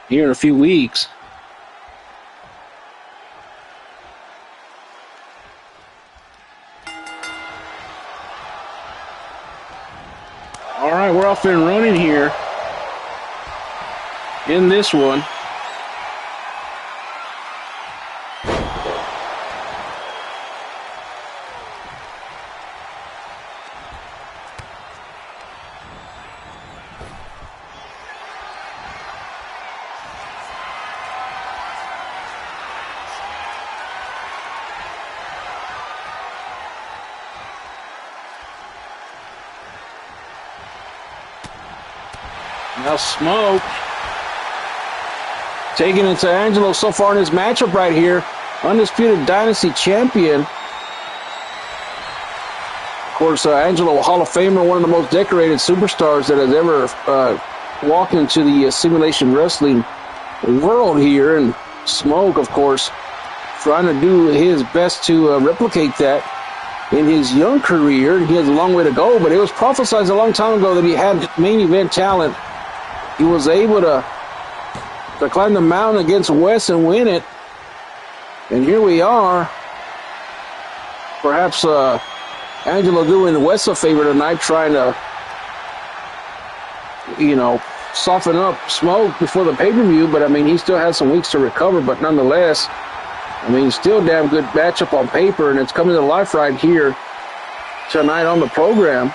here in a few weeks. All right, we're off and running here in this one. Now Smoke taking it to Angelo so far in this matchup right here. Undisputed Dynasty Champion. Of course, Angelo, Hall of Famer, one of the most decorated superstars that has ever walked into the simulation wrestling world here. And Smoke, of course, trying to do his best to replicate that in his young career. He has a long way to go, but it was prophesied a long time ago that he had main event talent. He was able to climb the mountain against West and win it. And here we are. Perhaps Angelo doing West a favor tonight, trying to soften up Smoke before the pay-per-view, but I mean, he still has some weeks to recover, but nonetheless, I mean, still a damn good matchup on paper, and it's coming to life right here tonight on the program.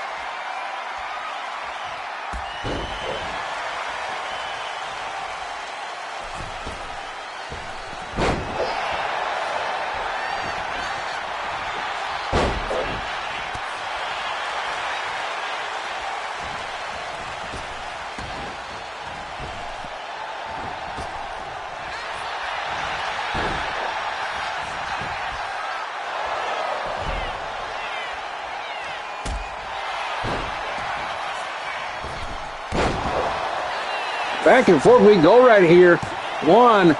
Back and forth we go right here. 1,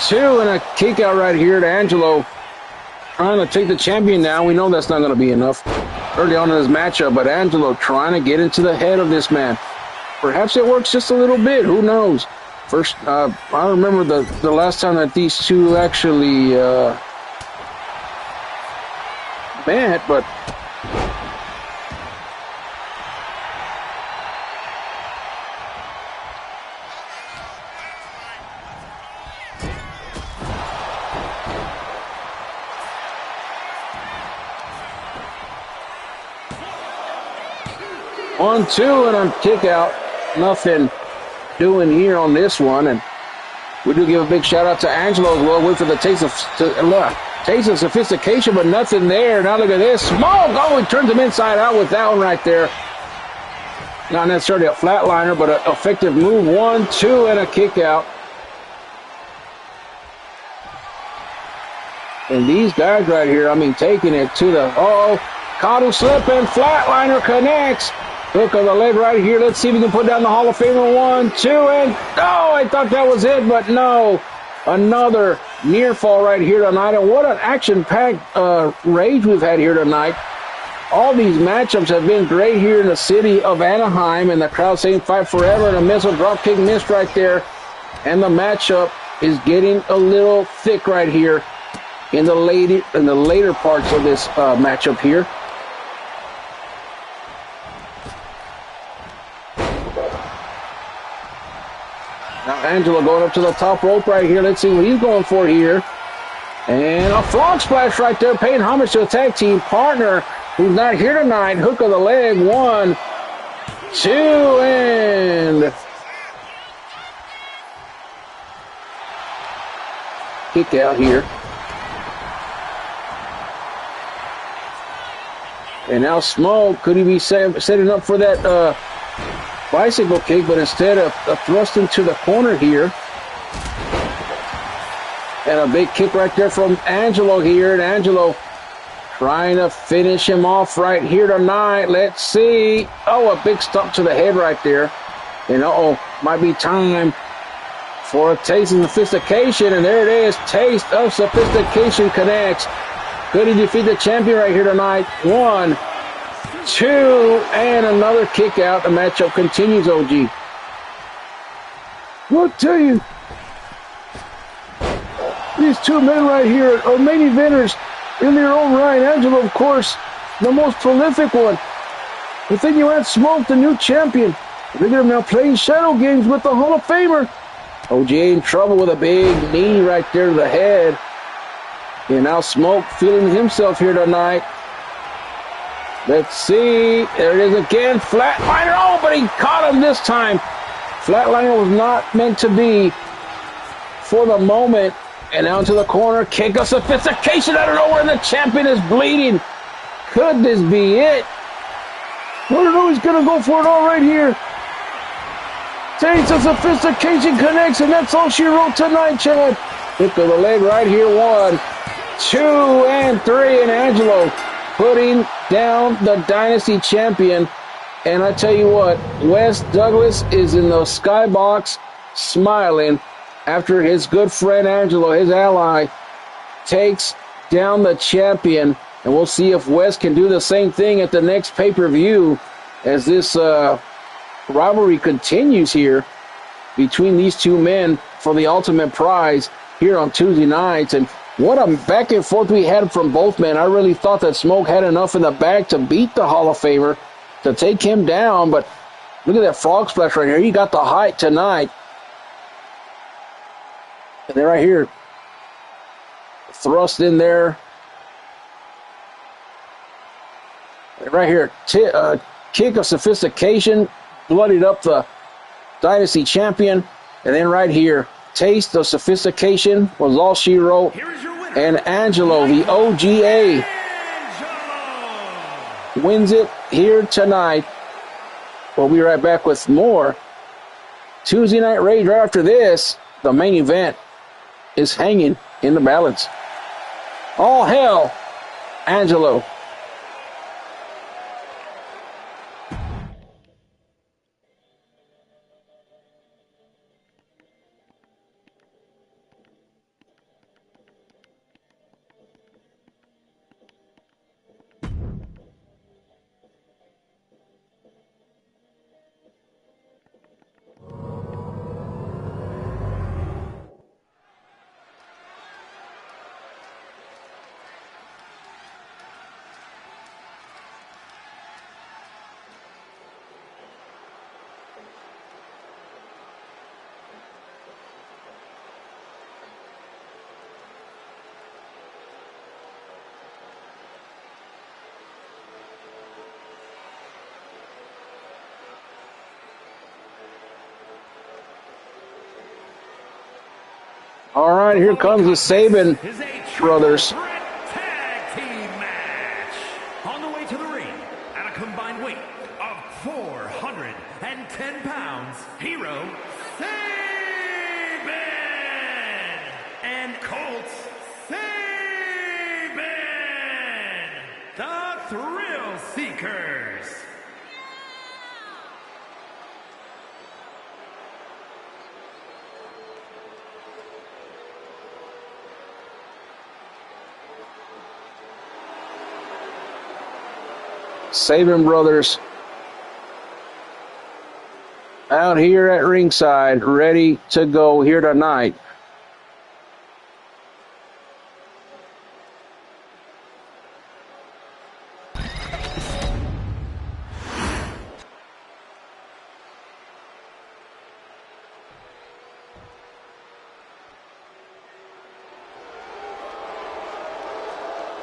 2, and a kick out right here to Angelo. Trying to take the champion down. We know that's not going to be enough early on in this matchup, but Angelo trying to get into the head of this man. Perhaps it works just a little bit. Who knows? First, I remember the last time that these two actually met, but... On 2 and a kick out. Nothing doing here on this one. And we do give a big shout out to Angelo as well. Wait for the taste of sophistication, but nothing there. Now look at this. Small goal. He turns him inside out with that one right there. Not necessarily a flatliner, but an effective move. 1, 2, and a kick out. And these guys right here, I mean, taking it to the... Caught him slipping. Flatliner connects. Hook of the leg right here. Let's see if we can put down the Hall of Famer. 1, 2, and... Oh, I thought that was it, but no. Another near fall right here tonight. And what an action-packed rage we've had here tonight. All these matchups have been great here in the city of Anaheim, and the crowd saying fight forever, and a missile drop kick missed right there. And the matchup is getting a little thick right here in the later parts of this matchup here. Now Angelo going up to the top rope right here. Let's see what he's going for here. And a frog splash right there, paying homage to a tag team partner who's not here tonight. Hook of the leg. 1, 2, and... kick out here. And now Smoke, could he be setting up for that bicycle kick, but instead of thrusting to the corner here. And a big kick right there from Angelo here. And Angelo trying to finish him off right here tonight. Let's see. Oh, a big stomp to the head right there. And might be time for a taste of sophistication. And there it is. Taste of sophistication connects. Could he defeat the champion right here tonight? 1, 2, and another kick out. The matchup continues, OG. I'll tell you, these two men right here are main eventers in their own right. Angelo, of course, the most prolific one. But then you add Smoke, the new champion. Look at him now playing shadow games with the Hall of Famer. OG in trouble with a big knee right there to the head. And now Smoke feeling himself here tonight. Let's see. There it is again. Flatliner. Oh, but he caught him this time. Flatliner was not meant to be for the moment. And now to the corner. Kick of sophistication out of nowhere. And the champion is bleeding. Could this be it? I don't know. He's going to go for it all right here. Taste of sophistication connects. And that's all she wrote tonight, Chad. Kick of the leg right here. 1, 2, and 3. And Angelo putting down the Dynasty champion. And I tell you what, Wes Douglas is in the skybox smiling after his good friend Angelo, his ally, takes down the champion. And we'll see if Wes can do the same thing at the next pay-per-view as this rivalry continues here between these two men for the ultimate prize here on Tuesday nights. And what a back and forth we had from both men. I really thought that Smoke had enough in the bag to beat the Hall of Famer, to take him down, but Look at that frog splash right here. He got the height tonight. And then right here, thrust in there. And right here, kick of sophistication, bloodied up the Dynasty champion. And then right here, taste of sophistication was all she wrote. And Angelo, the OGA, wins it here tonight. We'll be right back with more Tuesday Night Rage. Right after this, the main event is hanging in the balance. All hell, Angelo. All right, here comes the Sabin brothers. Tag team match. On the way to the ring, at a combined weight of 410 pounds, Hero Sabin and Colt Sabin, the Thrill Seekers. Sabin brothers out here at ringside, ready to go here tonight.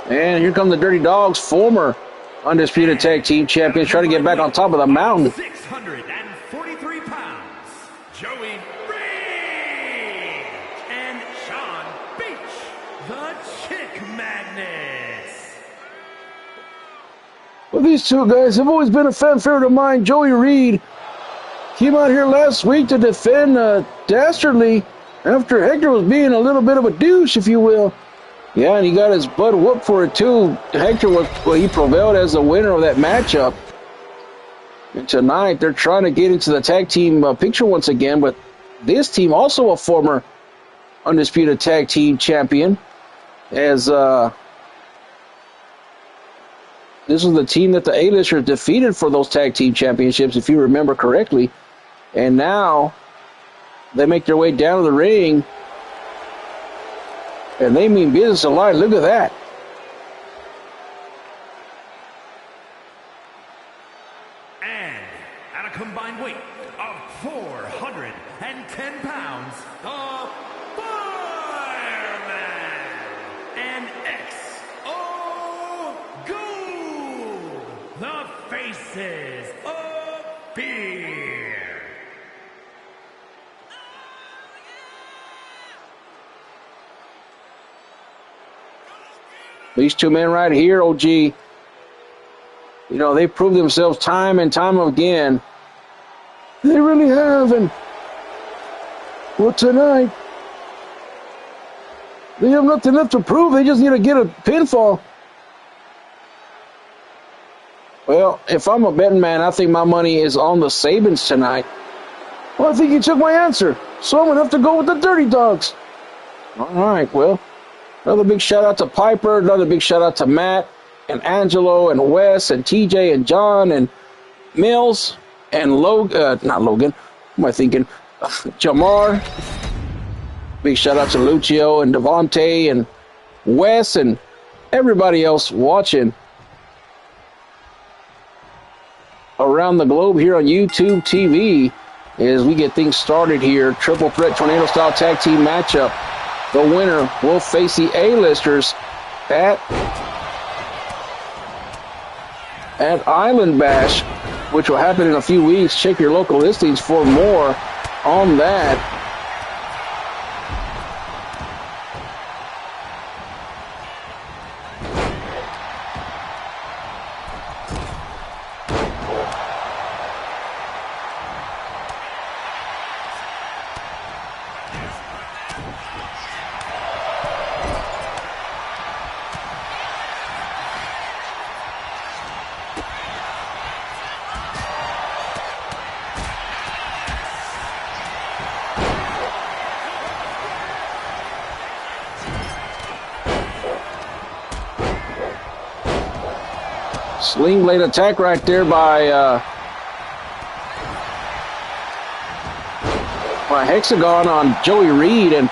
And here come the Dirty Dogs, former Undisputed Tag Team Champions, trying to get back on top of the mountain. 643 pounds, Joey Rage and Sean Beach, the Chick Magnets. Well, these two guys have always been a fan favorite of mine. Joey Reed came out here last week to defend Dastardly after Hector was being a little bit of a douche, if you will. Yeah, and he got his butt whooped for it, too. Hector he prevailed as the winner of that matchup. And tonight, they're trying to get into the tag team picture once again, but this team, also a former Undisputed Tag Team Champion, as this was the team that the A-listers defeated for those tag team championships, if you remember correctly. And now, they make their way down to the ring, and they mean business a lot. Look at that. And at a combined weight of 410 pounds, the Fireman and XO Gold, the Faces of Fear. These two men right here, OG, you know, they proved themselves time and time again. They really have, and well, tonight, they have nothing left to prove. They just need to get a pinfall. Well, if I'm a betting man, I think my money is on the Sabins tonight. Well, I think you took my answer, so I'm going to have to go with the Dirty Dogs. All right, well, another big shout-out to Piper, another big shout-out to Matt and Angelo and Wes and TJ and John and Mills and Logan, not Logan, what am I thinking? Jamar. Big shout-out to Lucio and Devontae and Wes and everybody else watching. around the globe here on YouTube TV as we get things started here. Triple threat tornado style tag team matchup. The winner will face the A-listers at Island Bash, which will happen in a few weeks. Check your local listings for more on that. Sling blade attack right there by Hexagon on Joey Reed, and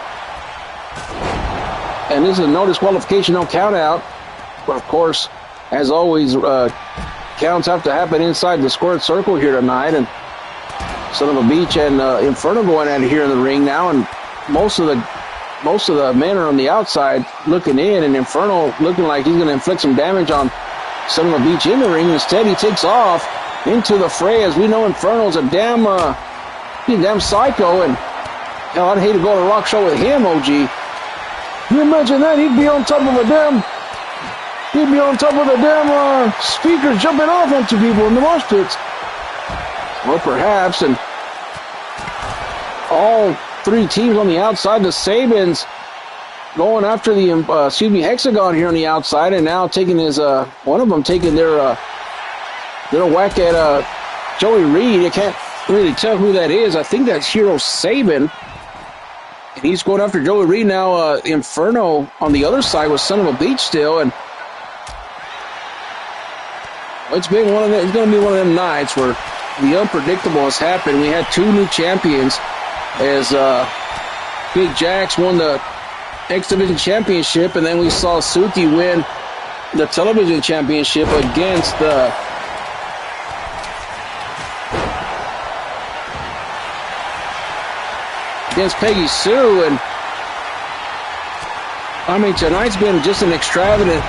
this is no disqualification, no count out. But of course, as always, counts have to happen inside the squared circle here tonight. And Son of a Beach and Inferno going at it here in the ring now, and most of the men are on the outside looking in, and Inferno looking like he's going to inflict some damage on Son of a Beach in the ring. Instead, he takes off into the fray. As we know, Inferno's a damn psycho, and hell, I'd hate to go to a rock show with him, OG. You imagine that? He'd be on top of the damn speakers jumping off onto people in the mosh pits. Well, perhaps, and all three teams on the outside, the Sabins going after the Hexagon here on the outside, and now taking his one of them taking their whack at Joey Reed. I can't really tell who that is. I think that's Hero Sabin, and he's going after Joey Reed now. Inferno on the other side with Son of a Beach still, and it's going to be one of them nights where the unpredictable has happened. We had two new champions as Big Jax won the X Division Championship, and then we saw Suki win the Television Championship against Peggy Sue. And I mean, tonight's been just an extravagant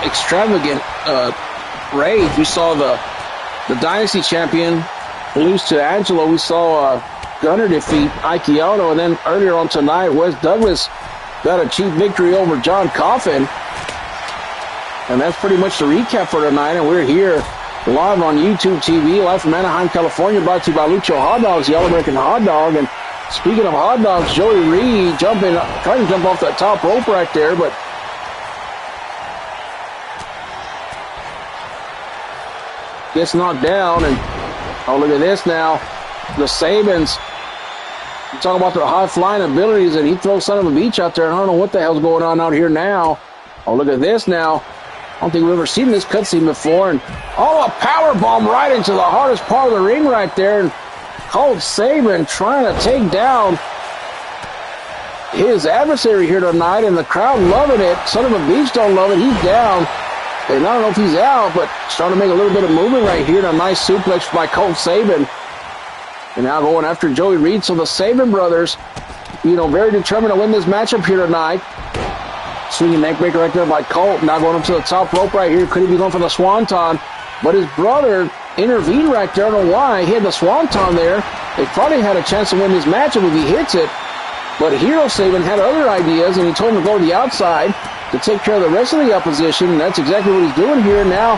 rage. We saw the Dynasty Champion lose to Angelo. We saw Gunner defeat Ike Ono, and then earlier on tonight, Wes Douglas got a cheap victory over John Coffin. And that's pretty much the recap for tonight. And we're here live on YouTube TV, live from Anaheim, California, brought to you by Lucho Hot Dogs, the All-American Hot Dog. And speaking of hot dogs, Joey Reed trying to jump off that top rope right there, but gets knocked down. And oh, look at this now. The Sabins, talk about their high-flying abilities, and he throws Son of a Beach out there, and I don't know what the hell's going on out here now. Oh, look at this now. I don't think we've ever seen this cutscene before. And a power bomb right into the hardest part of the ring right there. And Colt Sabin trying to take down his adversary here tonight, and the crowd loving it. Son of a Beach don't love it. He's down. And I don't know if he's out, but starting to make a little bit of movement right here. And a nice suplex by Colt Sabin. And now going after Joey Reed. So the Sabin brothers, very determined to win this matchup here tonight. Swinging neckbreaker right there by Colt. Now going up to the top rope right here. Could he be going for the Swanton? But his brother intervened right there. I don't know why. He had the Swanton there. They probably had a chance to win this matchup if he hits it. But Hero Sabin had other ideas, and he told him to go to the outside to take care of the rest of the opposition. And that's exactly what he's doing here. Now,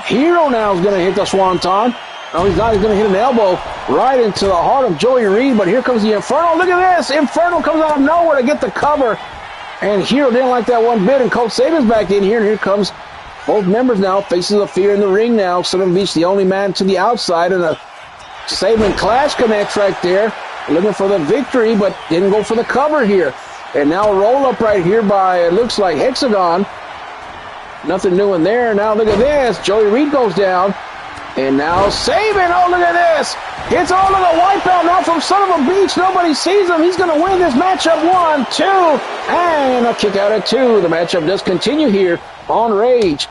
Hero now is going to hit the Swanton. No, he's not. He's going to hit an elbow right into the heart of Joey Reed. But here comes the Inferno. Look at this. Inferno comes out of nowhere to get the cover. And Hero didn't like that one bit. And Colt Sabin's back in here. And here comes both members now. Faces of Fear in the ring now. Son of a Beach, the only man to the outside. And a Sabin Clash connects right there. Looking for the victory, but didn't go for the cover here. And now a roll-up right here by, it looks like, Hexagon. Nothing new in there. Now look at this. Joey Reed goes down. And now Sabin, oh, look at this. It's all of the wipeout now from Son of a Beach. Nobody sees him. He's going to win this matchup. 1, 2, and a kick out at 2. The matchup does continue here on Rage.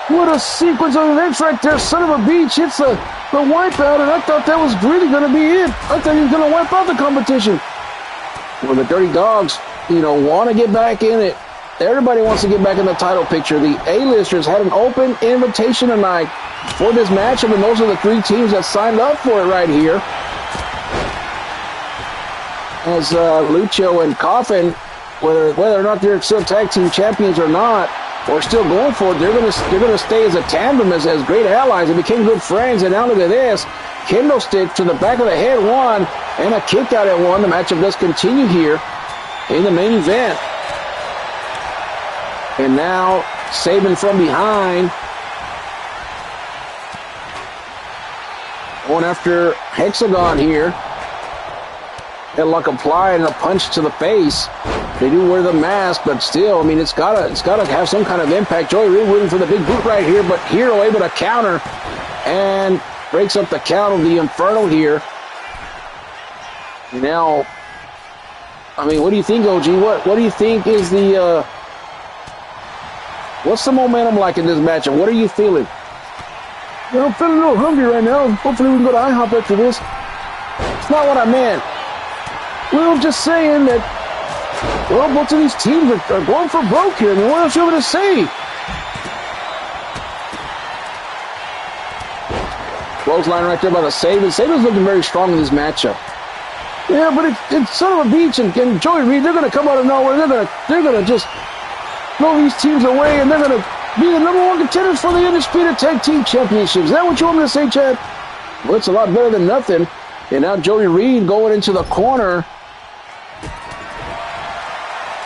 What a sequence of events right there. Son of a beach hits the wipeout, and I thought that was really going to be it. I thought he was going to wipe out the competition. Well, the Dirty Dogs, want to get back in it. Everybody wants to get back in the title picture. The A-listers had an open invitation tonight for this matchup, and those are the 3 teams that signed up for it right here. As Lucio and Coffin, whether or not they're still tag team champions or not, or still going for it, they're gonna stay as a tandem, as great allies. They became good friends, and now look at this. Kendo stick to the back of the head, 1, and a kick out at 1. The matchup does continue here in the main event. And now Saban from behind, going after Hexagon here. Headlock applied and a punch to the face. They do wear the mask, but still, it's gotta have some kind of impact. Joey Reed waiting for the big boot right here, but Hero able to counter and breaks up the count of the Inferno here. Now, what do you think, OG? What do you think is the what's the momentum like in this matchup? What are you feeling? I'm feeling a little hungry right now. Hopefully we can go to IHOP after this. It's not what I meant. Well, I'm just saying that, both of these teams are going for broke here. What else you want me to say? Clothesline right there by the Saban. Saban's looking very strong in this matchup. Yeah, but it's Son of a Beach and Joey Reed. They're going to come out of nowhere. They're going to just blow these teams away, and they're going to be the number 1 contenders for the Undisputed Tag Team Championships. Is that what you want me to say, Chad? Well, it's a lot better than nothing. And now Joey Reed going into the corner.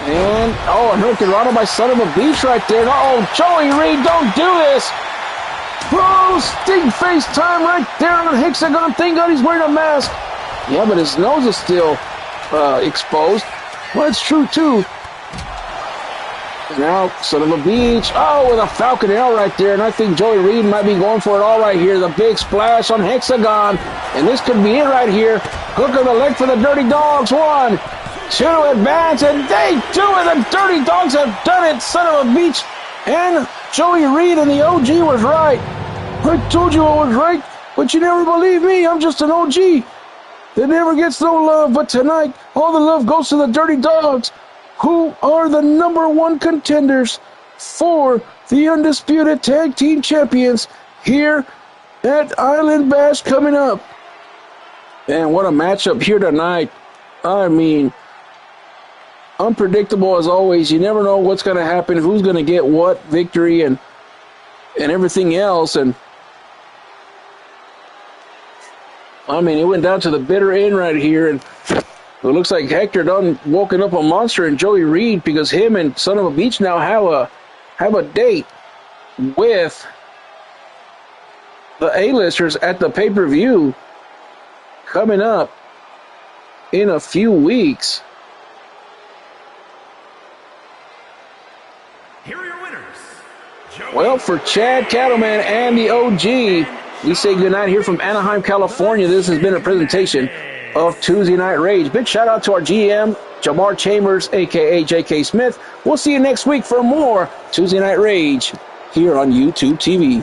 And, a Hurricanrana by Son of a Beach right there. Joey Reed, don't do this. Stink face time right there on the Hexagon. Thank God he's wearing a mask. Yeah, but his nose is still exposed. Well, it's true, too. Now, Son of a Beach. With a Falcon Arrow right there. And I think Joey Reed might be going for it all right here. The big splash on Hexagon. And this could be it right here. Hook of the leg for the Dirty Dogs. 1, 2 advance. And they do it. The Dirty Dogs have done it. Son of a Beach. And Joey Reed and the OG was right. I told you I was right, but you never believe me. I'm just an OG that never gets no love. But tonight, all the love goes to the Dirty Dogs, who are the number 1 contenders for the Undisputed Tag Team Champions here at Island Bash coming up. And what a matchup here tonight. Unpredictable as always. You never know what's going to happen, who's going to get what victory and everything else. And it went down to the bitter end right here, and it looks like Hector done woken up a monster in Joey Reed, because him and Son of a Beach now have a date with the A-listers at the pay-per-view coming up in a few weeks. Here are your winners. Well, for Chad Cattleman and the OG, we say goodnight here from Anaheim, California. This has been a presentation of Tuesday Night Rage. Big shout out to our GM, Jamar Chambers, a.k.a. J.K. Smith. We'll see you next week for more Tuesday Night Rage here on YouTube TV.